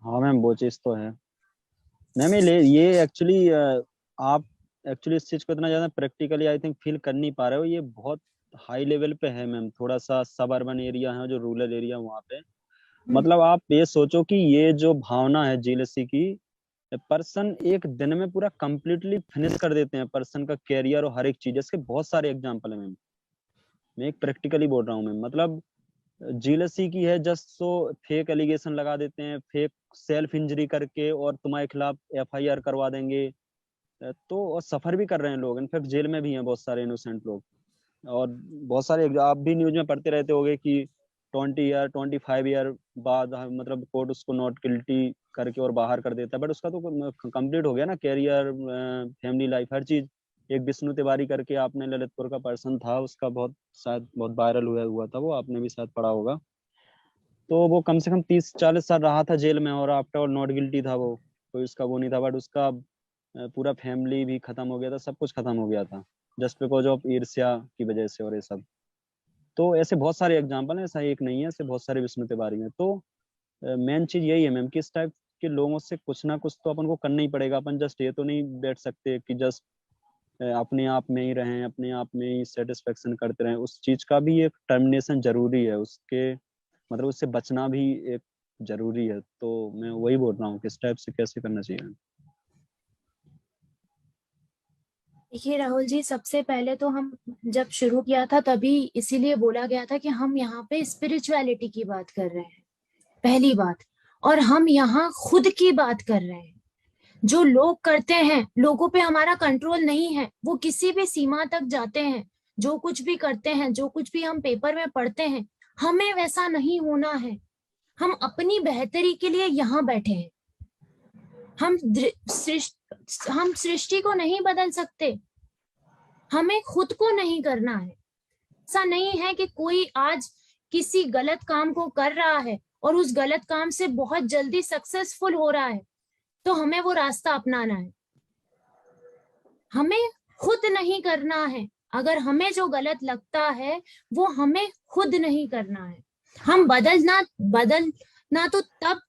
हाँ मैम, वो चीज तो है मैम। ये एक्चुअली आप एक्चुअली इस चीज को इतना ज्यादा प्रैक्टिकली आई थिंक फील कर नहीं पा रहे हो। ये बहुत हाई लेवल पे है मैम, थोड़ा सा सब अर्बन एरिया है, जो रूरल एरिया वहाँ पे। मतलब आप ये सोचो कि ये जो भावना है जेलसी की, पर्सन एक दिन में पूरा कंप्लीटली फिनिश कर देते हैं पर्सन का कैरियर और हर एक चीज। इसके बहुत सारे एग्जांपल है मैम, मैं एक प्रैक्टिकली बोल रहा हूँ मैम। मतलब जीलसी की है जस्ट सो फेक एलिगेशन लगा देते हैं, फेक सेल्फ इंजरी करके, और तुम्हारे खिलाफ एफआईआर करवा देंगे। तो और सफर भी कर रहे हैं लोग, इनफैक्ट जेल में भी हैं बहुत सारे इनोसेंट लोग। और बहुत सारे आप भी न्यूज में पढ़ते रहते होंगे कि 20 ईयर 25 ईयर बाद मतलब कोर्ट उसको नॉट गिल्टी करके और बाहर कर देता है। बट उसका तो कंप्लीट हो गया ना, कैरियर, फैमिली लाइफ, हर चीज। एक विष्णु तिवारी करके आपने ललितपुर का पर्सन था, उसका बहुत शायद बहुत वायरल हुआ था, वो आपने भी शायद पढ़ा होगा। तो वो कम से कम 30-40 साल रहा था जेल में, और आफ्टर ऑल नॉट गिल्टी था वो, कोई उसका वो नहीं था। बट उसका पूरा फैमिली भी खत्म हो गया था, सब कुछ खत्म हो गया था, जस्ट बिकॉज ऑफ ईर्ष्या की वजह से और ये सब। तो ऐसे बहुत सारे एग्जाम्पल हैं, ऐसा एक नहीं है, ऐसे बहुत सारे विष्णु तिवारी हैं। तो मेन चीज यही है मैम कि इस टाइप के लोगों से कुछ ना कुछ तो अपन को करना ही पड़ेगा। अपन जस्ट ये तो नहीं बैठ सकते कि जस्ट अपने आप में ही रहें, अपने आप में ही सेटिस्फेक्शन करते रहें। उस चीज का भी एक टर्मिनेशन जरूरी है, उसके मतलब उससे बचना भी एक जरूरी है। तो मैं वही बोल रहा हूँ कि इस टाइप से कैसे करना चाहिए। देखिए राहुल जी, सबसे पहले तो हम जब शुरू किया था तभी इसीलिए बोला गया था कि हम यहाँ पे स्पिरिचुअलिटी की बात कर रहे हैं, पहली बात। और हम यहाँ खुद की बात कर रहे हैं। जो लोग करते हैं, लोगों पे हमारा कंट्रोल नहीं है, वो किसी भी सीमा तक जाते हैं, जो कुछ भी करते हैं, जो कुछ भी हम पेपर में पढ़ते हैं, हमें वैसा नहीं होना है। हम अपनी बेहतरी के लिए यहाँ बैठे हैं। हम सृष्टि को नहीं बदल सकते, हमें खुद को नहीं करना है। ऐसा नहीं है कि कोई आज किसी गलत काम को कर रहा है और उस गलत काम से बहुत जल्दी सक्सेसफुल हो रहा है तो हमें वो रास्ता अपनाना है। हमें खुद नहीं करना है। अगर हमें जो गलत लगता है वो हमें खुद नहीं करना है। हम बदलना तो तब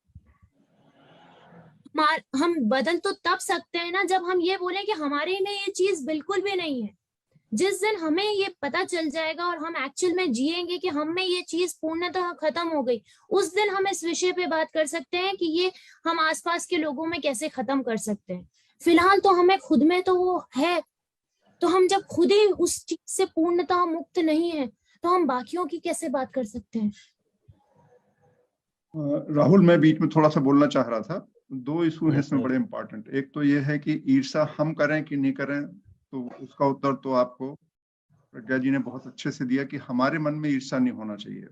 हम बदल तो तब सकते हैं ना जब हम ये बोलें कि हमारे में ये चीज बिल्कुल भी नहीं है। जिस दिन हमें ये पता चल जाएगा और हम एक्चुअल में जिएंगे कि हम में ये चीज पूर्णतः खत्म हो गई, उस दिन हम इस विषय पे बात कर सकते हैं कि ये हम आसपास के लोगों में कैसे खत्म कर सकते हैं। फिलहाल तो हमें खुद में तो वो है। तो हम जब खुद ही उस चीज से पूर्णतः मुक्त नहीं है तो हम बाकियों की कैसे बात कर सकते हैं। राहुल, मैं बीच में थोड़ा सा बोलना चाह रहा था। 2 इशू हैं Yes, इसमें sir. बड़े इंपॉर्टेंट। एक तो ये है कि ईर्ष्या हम करें कि नहीं करें, तो उसका उत्तर तो आपको प्रज्ञा जी ने बहुत अच्छे से दिया कि हमारे मन में ईर्ष्या नहीं होना चाहिए।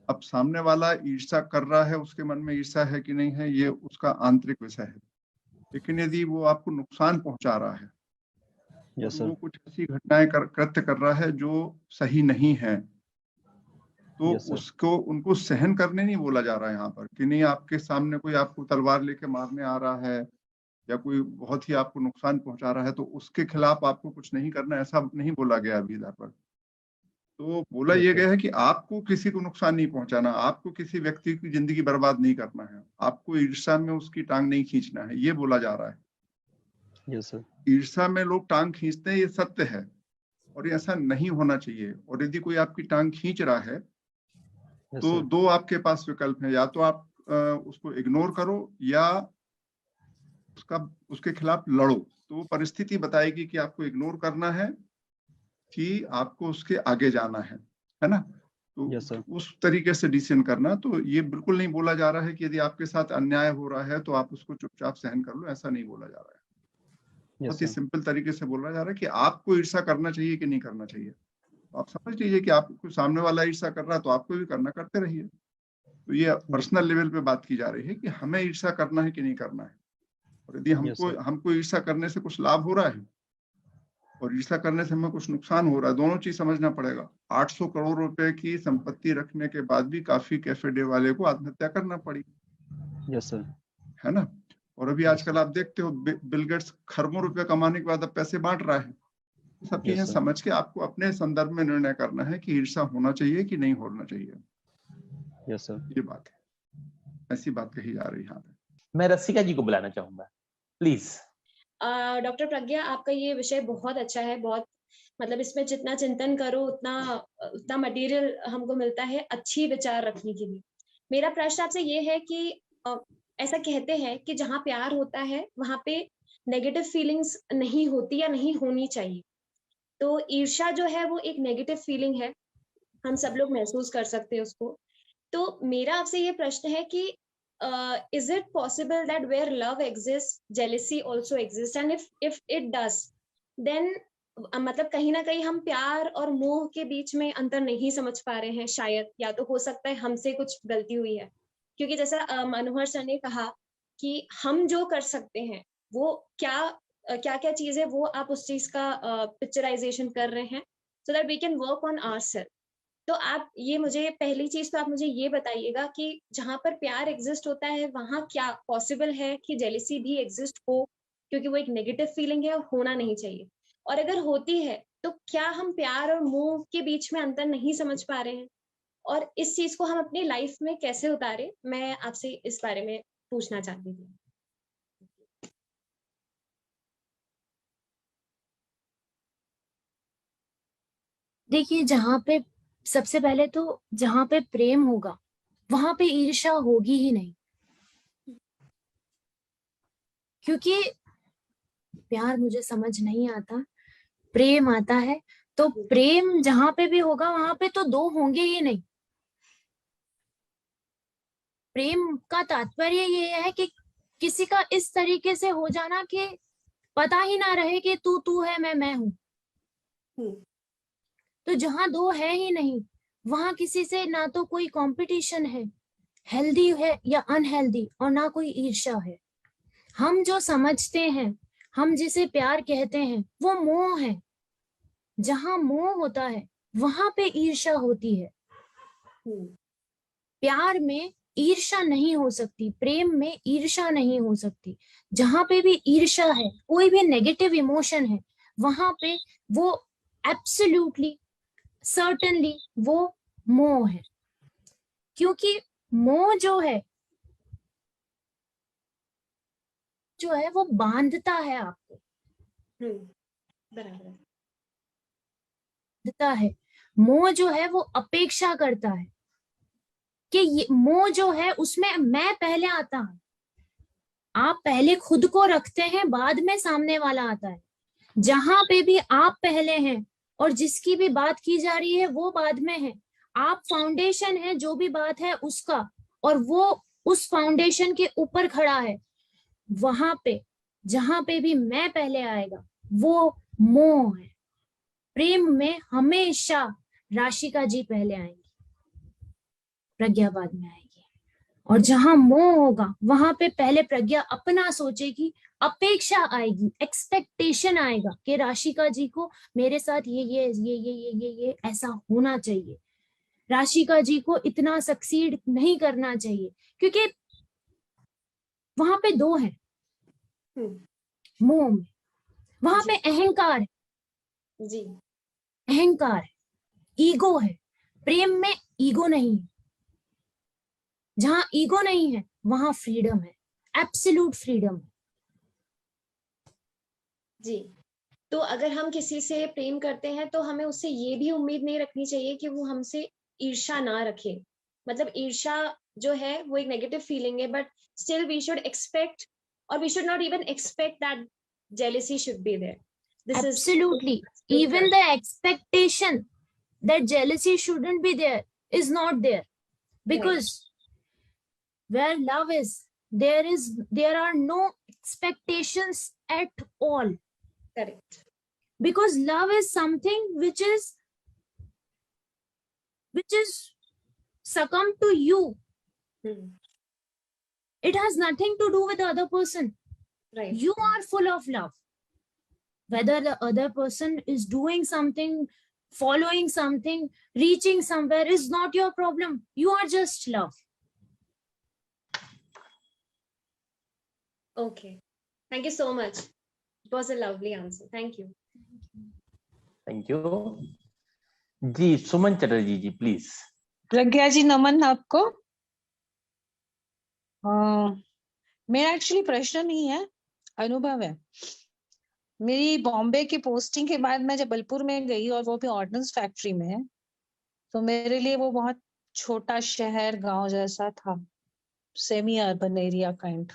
अब सामने वाला ईर्ष्या कर रहा है, उसके मन में ईर्ष्या है कि नहीं है, ये उसका आंतरिक विषय है। लेकिन यदि वो आपको नुकसान पहुंचा रहा है, Yes, sir. वो कुछ ऐसी घटनाएं कृत्य कर रहा है जो सही नहीं है, तो Yes, sir. उनको सहन करने नहीं बोला जा रहा है यहाँ पर कि नहीं आपके सामने कोई आपको तलवार लेके मारने आ रहा है या कोई बहुत ही आपको नुकसान पहुंचा रहा है तो उसके खिलाफ आपको कुछ नहीं करना, ऐसा नहीं बोला गया अभी इधर पर। तो बोला Yes, ये sir. गया है कि आपको किसी को नुकसान नहीं पहुंचाना, आपको किसी व्यक्ति की जिंदगी बर्बाद नहीं करना है, आपको ईर्ष्या में उसकी टांग नहीं खींचना है, ये बोला जा रहा है। Yes, sir. ईर्ष्या में लोग टांग खींचते हैं, ये सत्य है और ये ऐसा नहीं होना चाहिए। और यदि कोई आपकी टांग खींच रहा है Yes, तो sir. 2 आपके पास विकल्प है, या तो आप उसको इग्नोर करो या उसके खिलाफ लड़ो। तो वो परिस्थिति बताएगी कि आपको इग्नोर करना है कि आपको उसके आगे जाना है ना। तो यस सर। उस तरीके से डिसीजन करना। तो ये बिल्कुल नहीं बोला जा रहा है कि यदि आपके साथ अन्याय हो रहा है तो आप उसको चुपचाप सहन कर लो, ऐसा नहीं बोला जा रहा है। बहुत यस ही सर। सिंपल तरीके से बोला जा रहा है कि आपको ईर्ष्या करना चाहिए कि नहीं करना चाहिए। तो आप समझ लीजिए कि आपको सामने वाला ईर्ष्या कर रहा है तो आपको भी करना, करते रहिए। तो ये पर्सनल लेवल पे बात की जा रही है कि हमें ईर्ष्या करना है कि नहीं करना है। और यदि यस सर। हमको ईर्ष्या करने से कुछ लाभ हो रहा है और ईर्ष्या करने से हमें कुछ नुकसान हो रहा है, दोनों चीज समझना पड़ेगा। 800 करोड़ रुपए की संपत्ति रखने के बाद भी काफी कैफे डे वाले को आत्महत्या करना पड़ी, यस सर। है ना। और अभी Yes, आजकल आप देखते हो बिल गेट्स खरबों रुपए कमाने के बाद अब पैसे बांट रहा है। सब चीजें sir. समझ के आपको अपने संदर्भ में निर्णय करना है कि ईर्ष्या होना चाहिए कि नहीं होना चाहिए। Yes sir. ये बात है, ऐसी बात कही जा रही है यहाँ पे। मैं रसिका जी को बुलाना चाहूंगा, प्लीज। डॉक्टर प्रज्ञा, आपका ये विषय बहुत अच्छा है, बहुत मतलब इसमें जितना चिंतन करो उतना मटेरियल हमको मिलता है अच्छी विचार रखने के लिए। मेरा प्रश्न आपसे ये है कि ऐसा कहते हैं कि जहाँ प्यार होता है वहां पे नेगेटिव फीलिंग्स नहीं होती या नहीं होनी चाहिए। तो ईर्ष्या जो है वो एक नेगेटिव फीलिंग है, हम सब लोग महसूस कर सकते हैं उसको। तो मेरा आपसे ये प्रश्न है कि is it possible that where love exists, jealousy also exists, and if it does, then मतलब कहीं ना कहीं हम प्यार और मोह के बीच में अंतर नहीं समझ पा रहे हैं शायद, या तो हो सकता है हमसे कुछ गलती हुई है। क्योंकि जैसा मनोहर सर ने कहा कि हम जो कर सकते हैं वो क्या क्या चीज है, वो आप उस चीज का पिक्चराइजेशन कर रहे हैं so that we can work on ourselves। तो आप ये मुझे पहली चीज तो आप मुझे ये बताइएगा कि जहां पर प्यार एग्जिस्ट होता है वहां क्या पॉसिबल है कि जेलिसी भी एग्जिस्ट हो, क्योंकि वो एक नेगेटिव फीलिंग है और होना नहीं चाहिए। और अगर होती है तो क्या हम प्यार और मोह के बीच में अंतर नहीं समझ पा रहे हैं, और इस चीज को हम अपनी लाइफ में कैसे उतारे, मैं आपसे इस बारे में पूछना चाहती थी। देखिए, जहाँ पे सबसे पहले तो जहाँ पे प्रेम होगा वहां पे ईर्ष्या होगी ही नहीं, क्योंकि प्यार मुझे समझ नहीं आता, प्रेम आता है। तो प्रेम जहां पे भी होगा वहां पे तो दो होंगे ही नहीं। प्रेम का तात्पर्य ये है कि किसी का इस तरीके से हो जाना कि पता ही ना रहे कि तू है, मैं हूं। तो जहां दो है ही नहीं वहां किसी से ना तो कोई कंपटीशन है, हेल्दी है या अनहेल्दी, और ना कोई ईर्ष्या है। हम जो समझते हैं, हम जिसे प्यार कहते हैं, वो मोह है। जहां मोह होता है वहां पे ईर्ष्या होती है। प्यार में ईर्ष्या नहीं हो सकती, प्रेम में ईर्ष्या नहीं हो सकती। जहां पे भी ईर्ष्या है, कोई भी नेगेटिव इमोशन है, वहां पे वो एब्सोल्युटली सर्टेनली वो मोह है। क्योंकि मोह जो है वो बांधता है आपको, बराबर बांधता है। मोह जो है वो अपेक्षा करता है कि ये मोह जो है उसमें मैं पहले आता हूं। आप पहले खुद को रखते हैं, बाद में सामने वाला आता है। जहां पे भी आप पहले हैं और जिसकी भी बात की जा रही है वो बाद में है। आप फाउंडेशन है जो भी बात है उसका, और वो उस फाउंडेशन के ऊपर खड़ा है। वहां पे जहां पे भी मैं पहले आएगा वो मोह है। प्रेम में हमेशा राशिका जी पहले आएंगी, प्रज्ञा बाद में आएगी। और जहां मोह होगा वहां पे पहले प्रज्ञा अपना सोचेगी, अपेक्षा आएगी, एक्सपेक्टेशन आएगा कि राशिका जी को मेरे साथ ये ऐसा होना चाहिए, राशिका जी को इतना सक्सीड नहीं करना चाहिए। क्योंकि वहां पे दो हैं मोह में, वहां पे अहंकार है जी, अहंकार है, ईगो है। प्रेम में ईगो नहीं है। जहां ईगो नहीं है वहां फ्रीडम है, एब्सोल्यूट फ्रीडम है। जी। तो अगर हम किसी से प्रेम करते हैं तो हमें उससे ये भी उम्मीद नहीं रखनी चाहिए कि वो हमसे ईर्ष्या ना रखे। मतलब ईर्ष्या जो है वो एक नेगेटिव फीलिंग है, but still we should expect और we should not even expect that jealousy should be there. This Absolutely. is Even the expectation that jealousy shouldn't be there is not there, because where love is, there are no expectations at all, correct. because love is something which is succumb to you. It has nothing to do with the other person. Right. You are full of love. Whether the other person is doing something, following something, reaching somewhere is not your problem. You are just love. Okay. Thank you so much. It was a lovely answer. Thank you. Thank you जी। Suman Chatterjee ji please. Pragya ji नमन आपको। मेरा actually प्रश्न नहीं है, अनुभव है। मेरी बॉम्बे की पोस्टिंग के बाद मैं जबलपुर में गई और वो भी ऑर्डिनेंस फैक्ट्री में है, तो मेरे लिए वो बहुत छोटा शहर गांव जैसा था, सेमी अर्बन एरिया काइंड।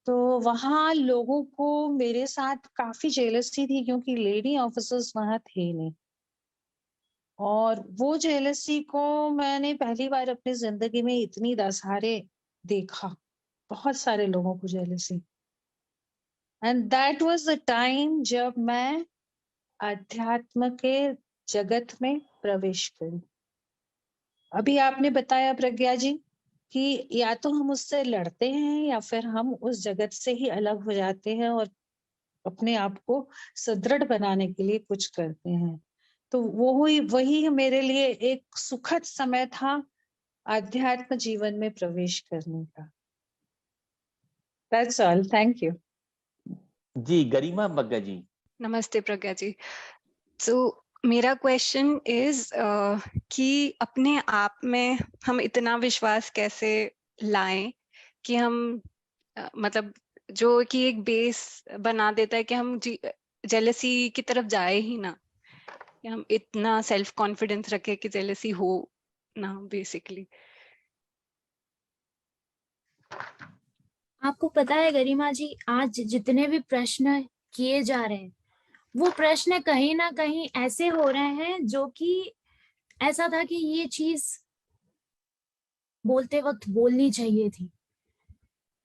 तो वहां लोगों को मेरे साथ काफी जेलसी थी क्योंकि लेडी ऑफिसर्स वहां थे नहीं, और वो जेलसी को मैंने पहली बार अपनी जिंदगी में इतनी दसहारे देखा, बहुत सारे लोगों को jealousy. And that was the time जब मैं अध्यात्म के जगत में प्रवेश करी। अभी आपने बताया प्रज्ञा जी कि या तो हम उससे लड़ते हैं या फिर हम उस जगत से ही अलग हो जाते हैं और अपने आप को सुदृढ़ बनाने के लिए कुछ करते हैं। तो वही मेरे लिए एक सुखद समय था आध्यात्म जीवन में प्रवेश करने का। That's all. Thank you. जी गरिमा बग्गा जी। नमस्ते प्रज्ञा जी। So मेरा क्वेश्चन इज कि अपने आप में हम इतना विश्वास कैसे लाएं कि हम मतलब जो कि एक बेस बना देता है कि हम जेलसी की तरफ जाए ही ना, कि हम इतना सेल्फ कॉन्फिडेंस रखें कि जेलसी हो ना बेसिकली। आपको पता है गरिमा जी, आज जितने भी प्रश्न किए जा रहे हैं वो प्रश्न कहीं ना कहीं ऐसे हो रहे हैं जो कि ऐसा था कि ये चीज बोलते वक्त बोलनी चाहिए थी।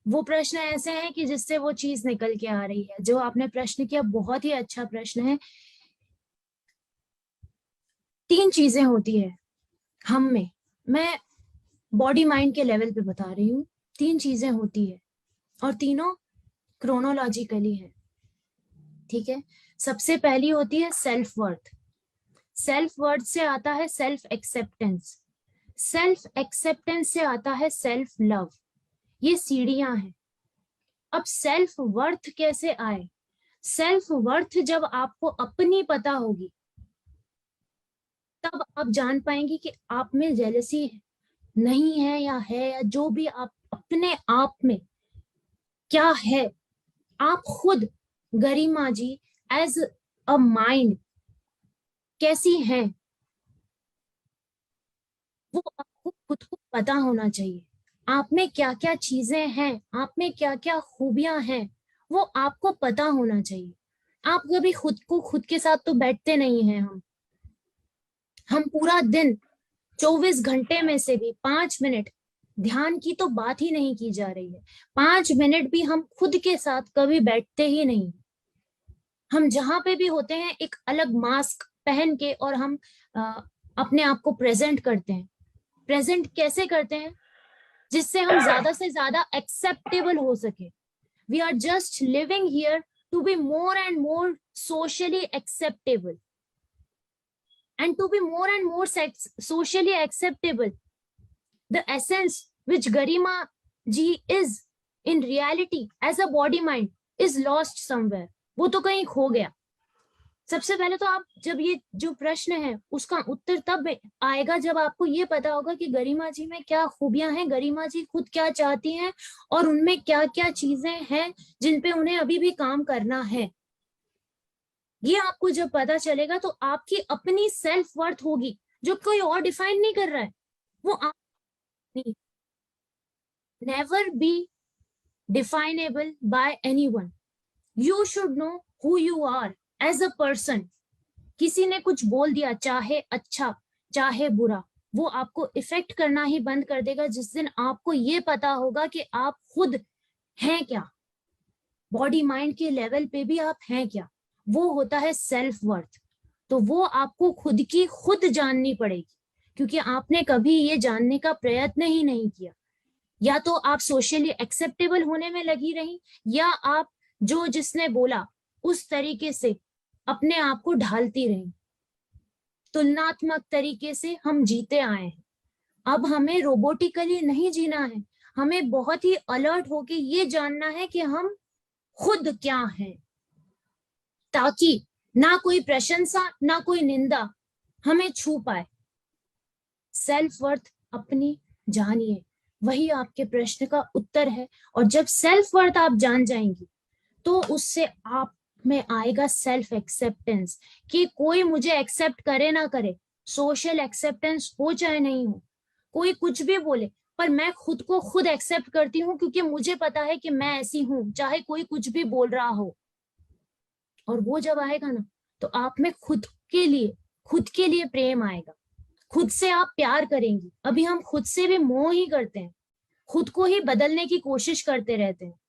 वो प्रश्न ऐसे हैं कि जिससे वो चीज निकल के आ रही है। जो आपने प्रश्न किया बहुत ही अच्छा प्रश्न है। 3 चीजें होती है हम में, मैं बॉडी माइंड के लेवल पे बता रही हूँ। 3 चीजें होती है और तीनों क्रोनोलॉजिकली है, ठीक है। सबसे पहली होती है सेल्फ वर्थ। सेल्फ वर्थ से आता है सेल्फ एक्सेप्टेंस, सेल्फ एक्सेप्टेंस से आता है सेल्फ लव। ये सीढ़ियां हैं। अब सेल्फ वर्थ कैसे आए? सेल्फ वर्थ जब आपको अपनी पता होगी तब आप जान पाएंगे कि आप में जेलसी नहीं है या है, या जो भी आप अपने आप में क्या है। आप खुद गरिमा जी एज अ माइंड कैसी है वो आपको खुद को पता होना चाहिए। आप में क्या क्या चीजें हैं, आप में क्या क्या खूबियां हैं, वो आपको पता होना चाहिए। आप कभी खुद के साथ तो बैठते नहीं हैं। हम पूरा दिन 24 घंटे में से भी 5 मिनट ध्यान की तो बात ही नहीं की जा रही है। 5 मिनट भी हम खुद के साथ कभी बैठते ही नहीं। हम जहां पे भी होते हैं एक अलग मास्क पहन के और हम अपने आप को प्रेजेंट करते हैं। प्रेजेंट कैसे करते हैं? जिससे हम ज्यादा से ज्यादा एक्सेप्टेबल हो सके। We are just living here to be more and more socially acceptable, and to be more and more socially acceptable. The essence which Garima ji is in reality as a body mind is lost somewhere. वो तो कहीं खो गया। सबसे पहले तो आप जब ये जो प्रश्न है उसका उत्तर तब आएगा जब आपको ये पता होगा कि गरिमा जी में क्या खूबियां हैं, गरिमा जी खुद क्या चाहती हैं और उनमें क्या क्या चीजें हैं जिन पे उन्हें अभी भी काम करना है। ये आपको जब पता चलेगा तो आपकी अपनी सेल्फ वर्थ होगी जो कोई और डिफाइन नहीं कर रहा है, वो आप need. Never be definable by anyone. You should know who you are as a person. किसी ने कुछ बोल दिया, चाहे अच्छा चाहे बुरा, वो आपको इफेक्ट करना ही बंद कर देगा जिस दिन आपको ये पता होगा कि आप खुद हैं क्या, बॉडी माइंड के लेवल पे भी आप हैं क्या। वो होता है सेल्फ वर्थ। तो वो आपको खुद की खुद जाननी पड़ेगी, क्योंकि आपने कभी ये जानने का प्रयत्न ही नहीं किया। या तो आप सोशली एक्सेप्टेबल होने में लगी रही, या आप जो जिसने बोला उस तरीके से अपने आप को ढालती रही। तुलनात्मक तरीके से हम जीते आए हैं। अब हमें रोबोटिकली नहीं जीना है, हमें बहुत ही अलर्ट होके ये जानना है कि हम खुद क्या हैं, ताकि ना कोई प्रशंसा ना कोई निंदा हमें छू पाए। सेल्फ वर्थ अपनी जानिए, वही आपके प्रश्न का उत्तर है। और जब सेल्फ वर्थ आप जान जाएंगी तो उससे आप में आएगा सेल्फ एक्सेप्टेंस, कि कोई मुझे एक्सेप्ट करे ना करे, सोशल एक्सेप्टेंस हो चाहे नहीं हो, कोई कुछ भी बोले, पर मैं खुद को खुद एक्सेप्ट करती हूँ, क्योंकि मुझे पता है कि मैं ऐसी हूँ, चाहे कोई कुछ भी बोल रहा हो। और वो जब आएगा ना, तो आप में खुद के लिए प्रेम आएगा, खुद से आप प्यार करेंगी। अभी हम खुद से भी मोह ही करते हैं, खुद को ही बदलने की कोशिश करते रहते हैं।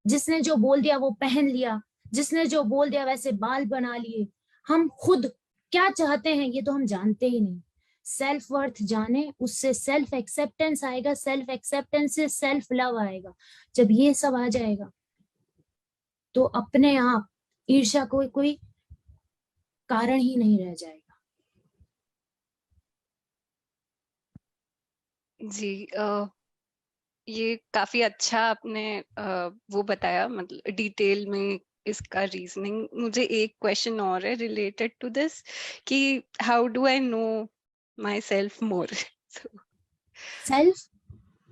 जिसने जो बोल दिया वो पहन लिया, जिसने जो बोल दिया वैसे बाल बना लिए। हम खुद क्या चाहते हैं ये तो हम जानते ही नहीं। सेल्फ वर्थ जाने, उससे सेल्फ एक्सेप्टेंस आएगा, सेल्फ एक्सेप्टेंस से सेल्फ लव आएगा। जब ये सब आ जाएगा तो अपने आप ईर्ष्या कोई कारण ही नहीं रह जाएगा। जी, ये काफी अच्छा आपने वो बताया, मतलब डिटेल में इसका रीजनिंग। मुझे एक क्वेश्चन और है रिलेटेड टू दिस, कि how do I know my self more. Self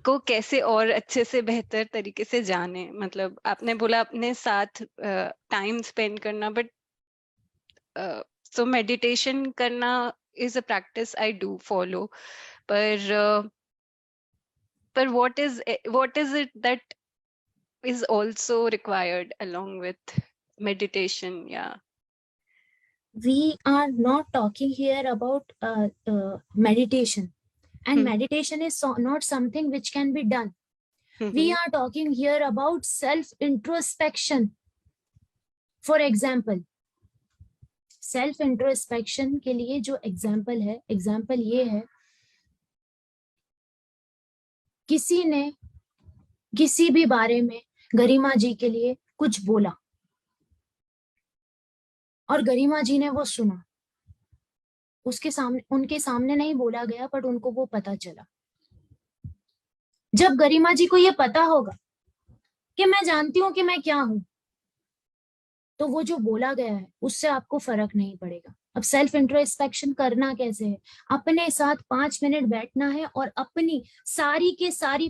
को कैसे और अच्छे से बेहतर तरीके से जाने। मतलब आपने बोला अपने साथ टाइम स्पेंड करना, बट सो मेडिटेशन करना is a practice I do follow, पर what is it that is also required along with meditation? Yeah, we are not talking here about meditation, and meditation is not something which can be done. We are talking here about self introspection. For example, self introspection के लिए जो example है, example ये है, किसी ने किसी भी बारे में गरिमा जी के लिए कुछ बोला और गरिमा जी ने वो सुना, उसके सामने, उनके सामने नहीं बोला गया, बट उनको वो पता चला। जब गरिमा जी को ये पता होगा कि मैं जानती हूं कि मैं क्या हूं, तो वो जो बोला गया है उससे आपको फर्क नहीं पड़ेगा। अब सेल्फ इंट्रोस्पेक्शन करना कैसे है? अपने साथ 5 मिनट बैठना है और अपनी सारी की सारी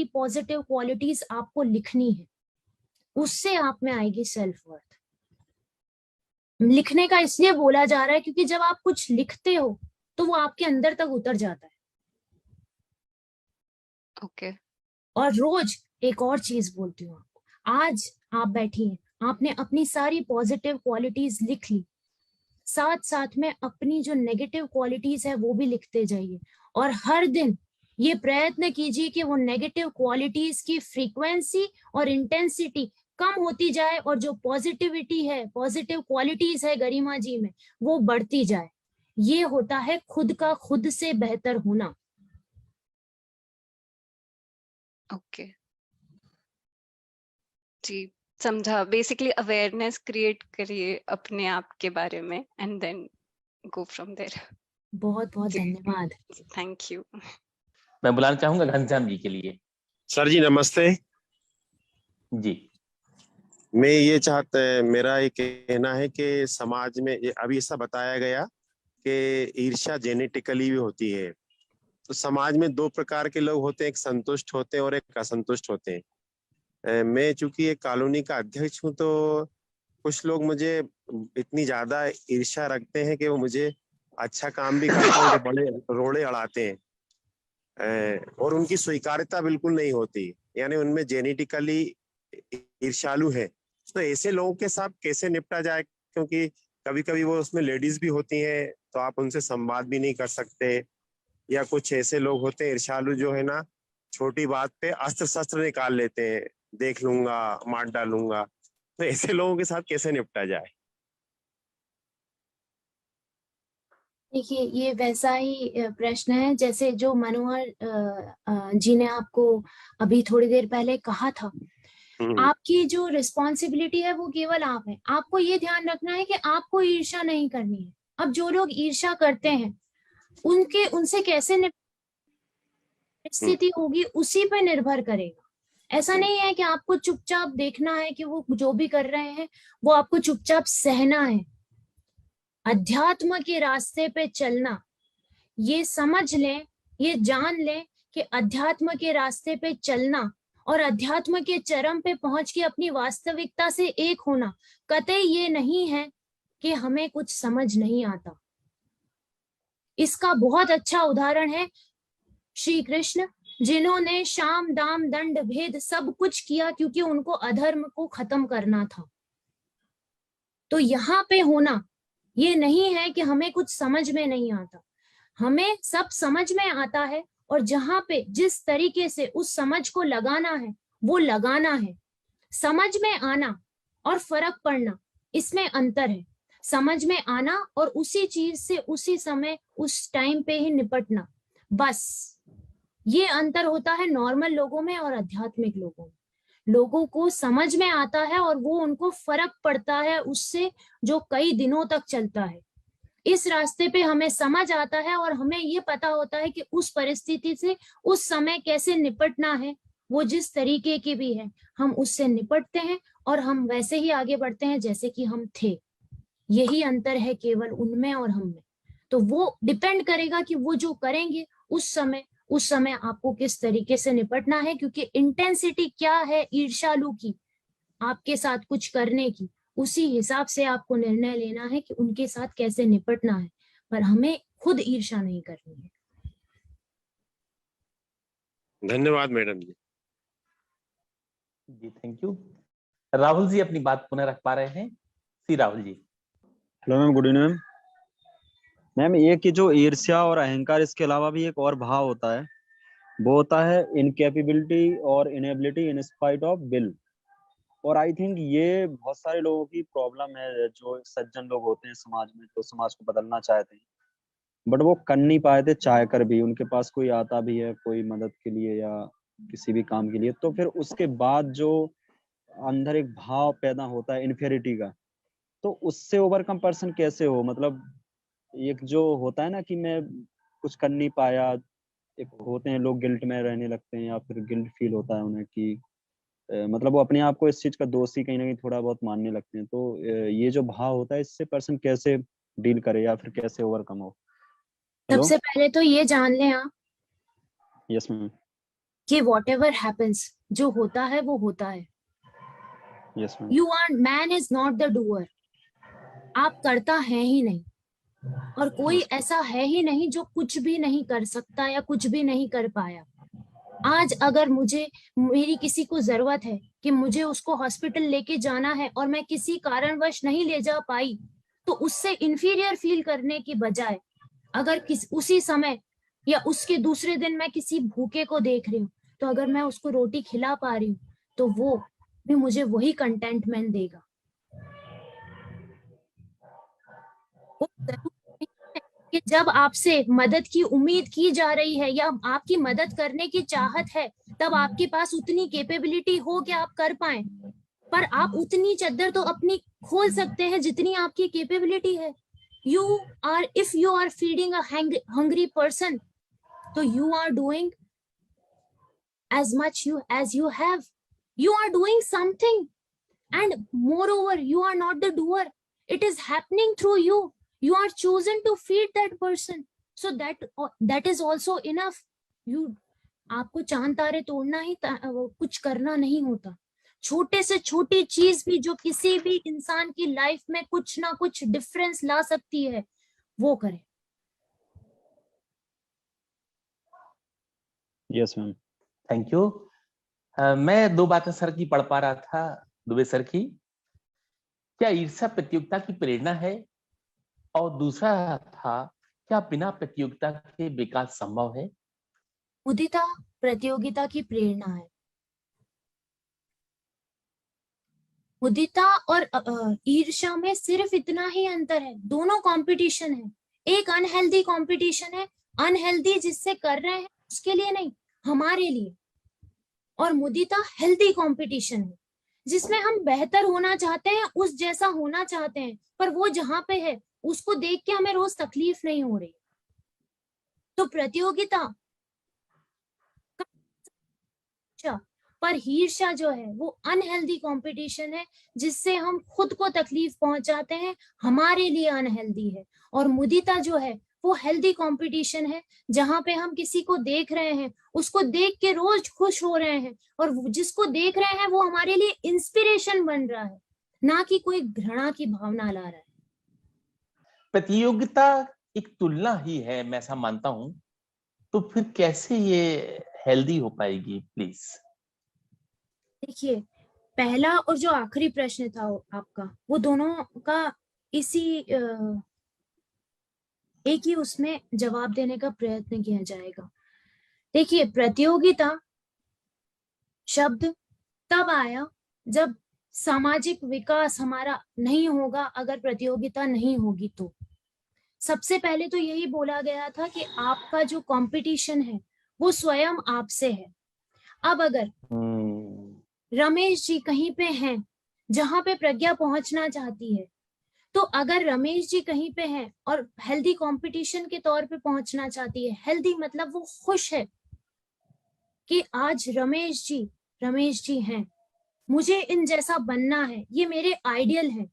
पॉजिटिव क्वालिटीज आपको लिखनी है। उससे आप में आएगी सेल्फ वर्थ। लिखने का इसलिए बोला जा रहा है क्योंकि जब आप कुछ लिखते हो तो वो आपके अंदर तक उतर जाता है। ओके। और रोज एक और चीज बोलती हूँ आपको, आज आप बैठी हैं, आपने अपनी सारी पॉजिटिव क्वालिटीज लिख ली, साथ साथ में अपनी जो नेगेटिव क्वालिटीज है वो भी लिखते जाइए। और हर दिन ये प्रयत्न कीजिए कि वो नेगेटिव क्वालिटीज की फ्रीक्वेंसी और इंटेंसिटी कम होती जाए और जो पॉजिटिविटी है, पॉजिटिव क्वालिटीज है गरिमा जी में, वो बढ़ती जाए। ये होता है खुद का खुद से बेहतर होना। ओके जी, समझा। बेसिकली अवेयरनेस क्रिएट करिए अपने आप के बारे में and then go from there. बहुत बहुत धन्यवाद। Thank you. मैं बुलाना चाहूंगा घनश्याम जी के लिए। सर जी नमस्ते जी। मैं ये मेरा ये कहना है कि समाज में अभी ऐसा बताया गया कि ईर्ष्या जेनेटिकली भी होती है। तो समाज में 2 प्रकार के लोग होते हैं, एक संतुष्ट होते हैं और एक असंतुष्ट होते हैं। मैं चूंकि एक कॉलोनी का अध्यक्ष हूं, तो कुछ लोग मुझे इतनी ज्यादा ईर्ष्या रखते हैं कि वो मुझे अच्छा काम भी करते हैं तो बड़े रोड़े अड़ाते हैं, और उनकी स्वीकार्यता बिल्कुल नहीं होती, यानी उनमें जेनेटिकली ईर्ष्यालु है। तो ऐसे लोगों के साथ कैसे निपटा जाए, क्योंकि कभी कभी वो उसमें लेडीज भी होती हैं, तो आप उनसे संवाद भी नहीं कर सकते, या कुछ ऐसे लोग होते हैं ईर्ष्यालु जो है ना, छोटी बात पे अस्त्र शस्त्र निकाल लेते हैं, देख लूंगा, मार डालूंगा। तो ऐसे लोगों के साथ कैसे निपटा जाए? देखिए, ये वैसा ही प्रश्न है जैसे जो मनोहर जी ने आपको अभी थोड़ी देर पहले कहा था। आपकी जो रिस्पॉन्सिबिलिटी है वो केवल आप है। आपको ये ध्यान रखना है कि आपको ईर्ष्या नहीं करनी है। अब जो लोग ईर्ष्या करते हैं उनसे कैसे स्थिति होगी उसी पे निर्भर करेगा। ऐसा नहीं है कि आपको चुपचाप देखना है कि वो जो भी कर रहे हैं वो आपको चुपचाप सहना है। अध्यात्म के रास्ते पे चलना, ये समझ लें, ये जान लें कि अध्यात्म के रास्ते पे चलना और अध्यात्म के चरम पे पहुंच के अपनी वास्तविकता से एक होना कतई ये नहीं है कि हमें कुछ समझ नहीं आता। इसका बहुत अच्छा उदाहरण है श्री कृष्ण, जिन्होंने शाम दाम दंड भेद सब कुछ किया क्योंकि उनको अधर्म को खत्म करना था। तो यहाँ पे होना ये नहीं है कि हमें कुछ समझ में नहीं आता, हमें सब समझ में आता है, और जहां पे जिस तरीके से उस समझ को लगाना है वो लगाना है। समझ में आना और फर्क पड़ना, इसमें अंतर है। समझ में आना और उसी चीज से उसी समय उस टाइम पे ही निपटना, बस ये अंतर होता है नॉर्मल लोगों में और आध्यात्मिक लोगों में। लोगों को समझ में आता है और वो उनको फर्क पड़ता है उससे जो कई दिनों तक चलता है। इस रास्ते पे हमें समझ आता है और हमें ये पता होता है कि उस परिस्थिति से उस समय कैसे निपटना है। वो जिस तरीके की भी है हम उससे निपटते हैं और हम वैसे ही आगे बढ़ते हैं जैसे कि हम थे। यही अंतर है केवल उनमें और हम में। तो वो डिपेंड करेगा कि वो जो करेंगे उस समय आपको किस तरीके से निपटना है, क्योंकि इंटेंसिटी क्या है ईर्ष्यालु की आपके साथ कुछ करने की, उसी हिसाब से आपको निर्णय लेना है कि उनके साथ कैसे निपटना है। पर हमें खुद ईर्ष्या नहीं करनी है। धन्यवाद मैडम जी। जी थैंक यू। राहुल जी अपनी बात पुनः रख पा रहे हैं? सी Rahul ji. Hello ma'am, good evening ma'am. एक जो ईर्ष्या और अहंकार, इसके अलावा भी एक और भाव होता है, वो होता है इनकेपेबिलिटी और inability in spite of will. और आई थिंक ये बहुत सारे लोगों की प्रॉब्लम है, जो सज्जन लोग होते हैं समाज में, तो समाज को बदलना चाहते हैं बट वो कर नहीं पाए थे चाह कर भी। उनके पास कोई आता भी है कोई मदद के लिए या किसी भी काम के लिए, तो फिर उसके बाद जो अंदर एक भाव पैदा होता है इन्फेरिटी का, तो उससे ओवरकम पर्सन कैसे हो। मतलब एक जो होता है ना कि मैं कुछ कर नहीं पाया, एक होते हैं लोग गिल्ट में रहने लगते हैं या फिर गिल्ट फील होता है उन्हें कि मतलब वो अपने आप को इस चीज का दोषी कहीं ना कहीं थोड़ा बहुत मानने लगते हैं। तो ये जो भाव होता है इससे पर्सन कैसे डील करे या फिर कैसे ओवरकम हो। सबसे पहले तो ये जान लें आप यस मैम। कि whatever happens, जो होता है वो होता है। Yes ma'am. You are man is not the doer। आप करता है ही नहीं, और कोई ऐसा है ही नहीं जो कुछ भी नहीं कर सकता या कुछ भी नहीं कर पाया। आज अगर मेरी किसी को जरूरत है कि मुझे उसको हॉस्पिटल लेके जाना है और मैं किसी कारणवश नहीं ले जा पाई, तो उससे इंफीरियर फील करने की बजाय अगर उसी समय या उसके दूसरे दिन मैं किसी भूखे को देख रही हूँ, तो अगर मैं उसको रोटी खिला पा रही हूँ तो वो भी मुझे वही कंटेंटमेंट देगा। वो जरूर नहीं है कि जब आपसे मदद की उम्मीद की जा रही है या आपकी मदद करने की चाहत है, तब आपके पास उतनी कैपेबिलिटी हो कि आप कर पाए। पर आप उतनी चद्दर तो अपनी खोल सकते हैं जितनी आपकी कैपेबिलिटी है। If you are feeding a hungry person, so you are doing as much as you have. You are doing something, and moreover, you are not the doer. It is happening through you. You are chosen to feed that person, so that is also enough. आपको चांद तारे तोड़ना ही कुछ करना नहीं होता। छोटे से छोटी चीज भी जो किसी भी इंसान की लाइफ में कुछ ना कुछ डिफरेंस ला सकती है, वो करें। Yes ma'am. Thank you. मैं दो बातें सर की पढ़ पा रहा था, दुबे सर की। क्या ईर्ष्या प्रतियोगिता की प्रेरणा है? और दूसरा था, क्या बिना प्रतियोगिता के विकास संभव है? मुदिता प्रतियोगिता की प्रेरणा है। मुदिता और ईर्ष्या में सिर्फ इतना ही अंतर है, दोनों कंपटीशन है। एक अनहेल्दी कंपटीशन है, अनहेल्दी जिससे कर रहे हैं उसके लिए नहीं, हमारे लिए। और मुदिता हेल्दी कंपटीशन है, जिसमें हम बेहतर होना चाहते हैं, उस जैसा होना चाहते हैं, पर वो जहां पे है उसको देख के हमें रोज तकलीफ नहीं हो रही। तो प्रतियोगिता पर ईर्ष्या जो है वो अनहेल्दी कंपटीशन है, जिससे हम खुद को तकलीफ पहुंचाते हैं, हमारे लिए अनहेल्दी है। और मुदिता जो है वो हेल्दी कंपटीशन है, जहां पे हम किसी को देख रहे हैं, उसको देख के रोज खुश हो रहे हैं, और जिसको देख रहे हैं वो हमारे लिए इंस्पिरेशन बन रहा है, ना कि कोई घृणा की भावना ला रहा है। प्रतियोगिता एक तुलना ही है, मैं ऐसा मानता हूं। तो फिर कैसे ये हेल्दी हो पाएगी, प्लीज? देखिए, पहला और जो आखिरी प्रश्न था आपका, वो दोनों का इसी एक ही उसमें जवाब देने का प्रयत्न किया जाएगा। देखिए, प्रतियोगिता शब्द तब आया जब सामाजिक विकास हमारा नहीं होगा, अगर प्रतियोगिता नहीं होगी तो। सबसे पहले तो यही बोला गया था कि आपका जो कंपटीशन है वो स्वयं आपसे है। अब अगर रमेश जी कहीं पे हैं जहां पे प्रज्ञा पहुंचना चाहती है, तो अगर रमेश जी कहीं पे हैं और हेल्दी कंपटीशन के तौर पे पहुंचना चाहती है, हेल्दी मतलब वो खुश है कि आज रमेश जी हैं, मुझे इन जैसा बनना है, ये मेरे आइडियल है,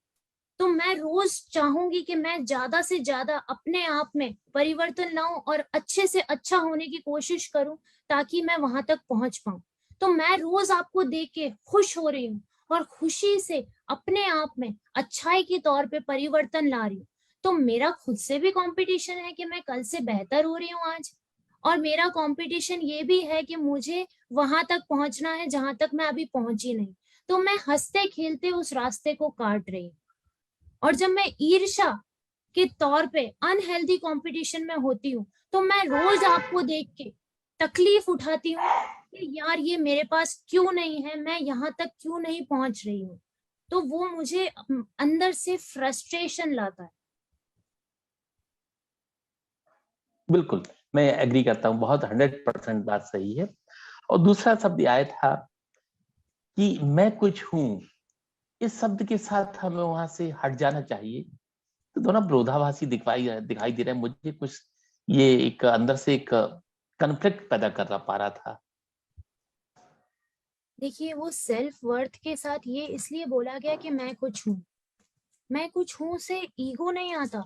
तो मैं रोज चाहूंगी कि मैं ज्यादा से ज्यादा अपने आप में परिवर्तन लाऊं और अच्छे से अच्छा होने की कोशिश करूं, ताकि मैं वहां तक पहुंच पाऊं। तो मैं रोज आपको देख के खुश हो रही हूँ और खुशी से अपने आप में अच्छाई के तौर पे परिवर्तन ला रही हूँ। तो मेरा खुद से भी कंपटीशन है कि मैं कल से बेहतर हो रही हूँ आज, और मेरा कंपटीशन ये भी है कि मुझे वहां तक पहुंचना है जहां तक मैं अभी पहुंची नहीं। तो मैं हंसते खेलते उस रास्ते को काट रही हूँ। और जब मैं ईर्ष्या के तौर पे अनहेल्दी कंपटीशन में होती हूँ, तो मैं रोज आपको देख के तकलीफ उठाती हूँ कि यार ये मेरे पास क्यों नहीं है, मैं यहाँ तक क्यों नहीं पहुंच रही हूँ। तो वो मुझे अंदर से फ्रस्ट्रेशन लाता है। बिल्कुल, मैं एग्री करता हूँ, बहुत 100% बात सही है। और दूसरा शब्द आया था कि मैं कुछ हूं, इस शब्द के साथ हमें वहां से हट जाना चाहिए। तो दोनों विरोधाभासी दिखाई दे रहे हैं मुझे। कुछ ये एक अंदर से एक कॉन्फ्लिक्ट पैदा कर पा रहा था। देखिए, वो सेल्फ वर्थ के साथ ये इसलिए बोला गया कि मैं कुछ हूँ। मैं कुछ हूँ से ईगो नहीं आता।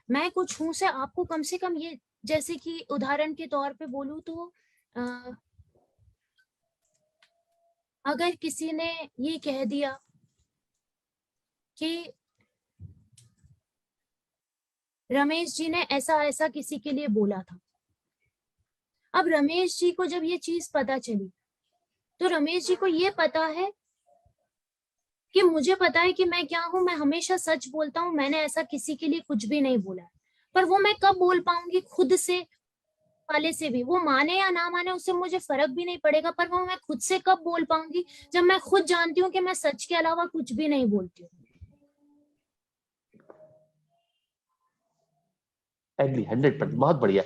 मैं कुछ हूँ से आपको कम से कम ये, जैसे कि उदाहरण के तौर पे बोलूं तो अगर किसी ने ये कह दिया कि रमेश जी ने ऐसा ऐसा किसी के लिए बोला था, अब रमेश जी को जब ये चीज पता चली, तो रमेश जी को ये पता है कि मुझे पता है कि मैं क्या हूं, मैं हमेशा सच बोलता हूं, मैंने ऐसा किसी के लिए कुछ भी नहीं बोला है। पर वो मैं कब बोल पाऊंगी खुद से वाले से भी, वो माने या ना माने उससे मुझे फर्क भी नहीं पड़ेगा, पर वो मैं खुद से कब बोल पाऊंगी, जब मैं खुद जानती हूँ कि मैं सच के अलावा कुछ भी नहीं बोलती हूँ। एग्री 100%, बहुत बढ़िया।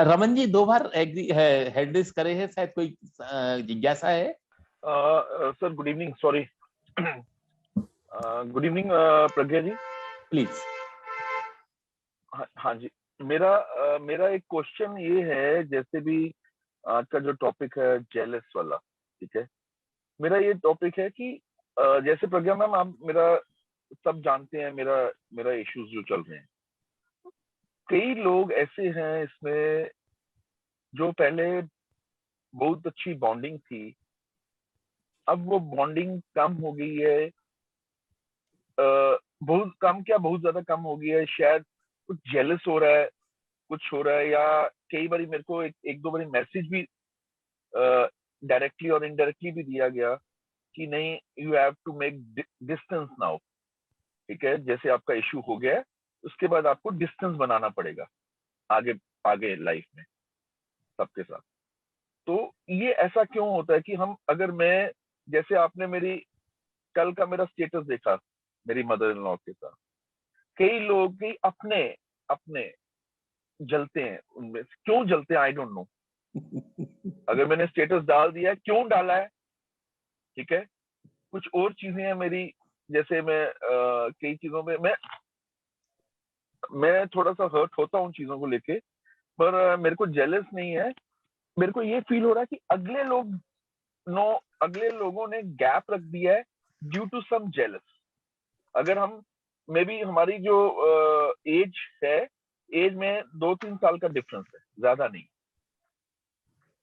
रमन जी 2 बार एग्री हैंड रेज करे हैं, शायद कोई जिज्ञासा है? Sir good evening, sorry good evening Pragya ji, please. हाँ जी, मेरा एक क्वेश्चन ये है, जैसे भी आज का जो टॉपिक है जेलस वाला, ठीक है, मेरा ये टॉपिक है कि जैसे प्रज्ञा मैम, आप मेरा सब जानते हैं, मेरा इश्यूज जो चल रहे हैं। कई लोग ऐसे हैं इसमें जो पहले बहुत अच्छी बॉन्डिंग थी, अब वो बॉन्डिंग कम हो गई है, बहुत कम क्या, बहुत ज्यादा कम हो गई है। शायद कुछ जेलस हो रहा है, कुछ हो रहा है, या कई बार मेरे को एक दो बार मैसेज भी डायरेक्टली और इनडायरेक्टली भी दिया गया कि नहीं, you have to make distance now, ठीक है, जैसे आपका इश्यू हो गया उसके बाद आपको डिस्टेंस बनाना पड़ेगा आगे आगे लाइफ में सबके साथ। तो ये ऐसा क्यों होता है कि हम, अगर मैं, जैसे आपने मेरी कल का मेरा स्टेटस देखा मेरी मदर इन लॉ के साथ, कई लोग भी अपने अपने जलते हैं, उनमें क्यों जलते हैं आई डोंट नो। अगर मैंने स्टेटस डाल दिया है, क्यों डाला है, ठीक है, कुछ और चीजें हैं मेरी, जैसे मैं कई चीजों में मैं थोड़ा सा हर्ट होता हूँ चीजों को लेके, पर मेरे को जेलस नहीं है, मेरे को ये फील हो रहा है कि अगले लोगों ने गैप रख दिया है ड्यू टू सम जेलस। अगर हम मे बी हमारी जो एज है, एज में 2-3 साल का डिफरेंस है, ज्यादा नहीं।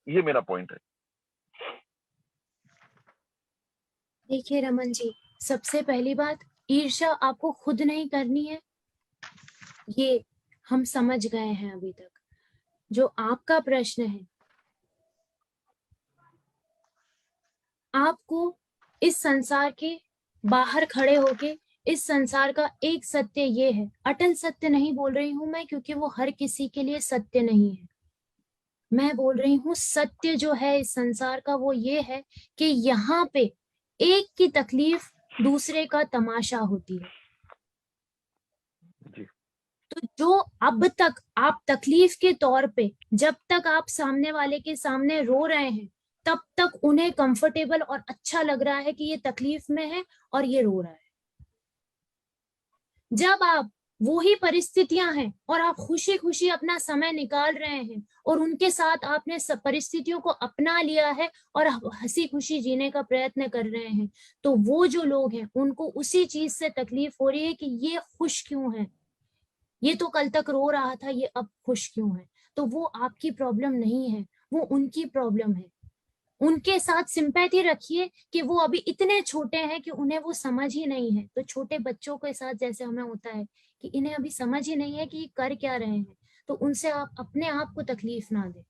ये मेरा पॉइंट है। देखिए रमन जी, सबसे पहली बात, ईर्ष्या आपको खुद नहीं करनी है, ये हम समझ गए हैं अभी तक। जो आपका प्रश्न है, आपको इस संसार के बाहर खड़े होके इस संसार का एक सत्य ये है, अटल सत्य नहीं बोल रही हूं मैं, क्योंकि वो हर किसी के लिए सत्य नहीं है। मैं बोल रही हूँ सत्य जो है इस संसार का वो ये है कि यहाँ पे एक की तकलीफ दूसरे का तमाशा होती है। तो जो अब तक आप तकलीफ के तौर पे, जब तक आप सामने वाले के सामने रो रहे हैं, तब तक उन्हें कंफर्टेबल और अच्छा लग रहा है कि ये तकलीफ में है और ये रो रहा है। जब आप वो ही परिस्थितियां हैं और आप खुशी खुशी अपना समय निकाल रहे हैं और उनके साथ आपने सब परिस्थितियों को अपना लिया है और हंसी खुशी जीने का प्रयत्न कर रहे हैं, तो वो जो लोग हैं उनको उसी चीज से तकलीफ हो रही है कि ये खुश क्यों है, ये तो कल तक रो रहा था, ये अब खुश क्यों है। तो वो आपकी प्रॉब्लम नहीं है, वो उनकी प्रॉब्लम है। उनके साथ सिंपैथी रखिए कि वो अभी इतने छोटे हैं कि उन्हें वो समझ ही नहीं है। तो छोटे बच्चों के साथ जैसे हमें होता है कि इन्हें अभी समझ ही नहीं है कि ये कर क्या रहे हैं, तो उनसे आप अपने आप को तकलीफ ना दें।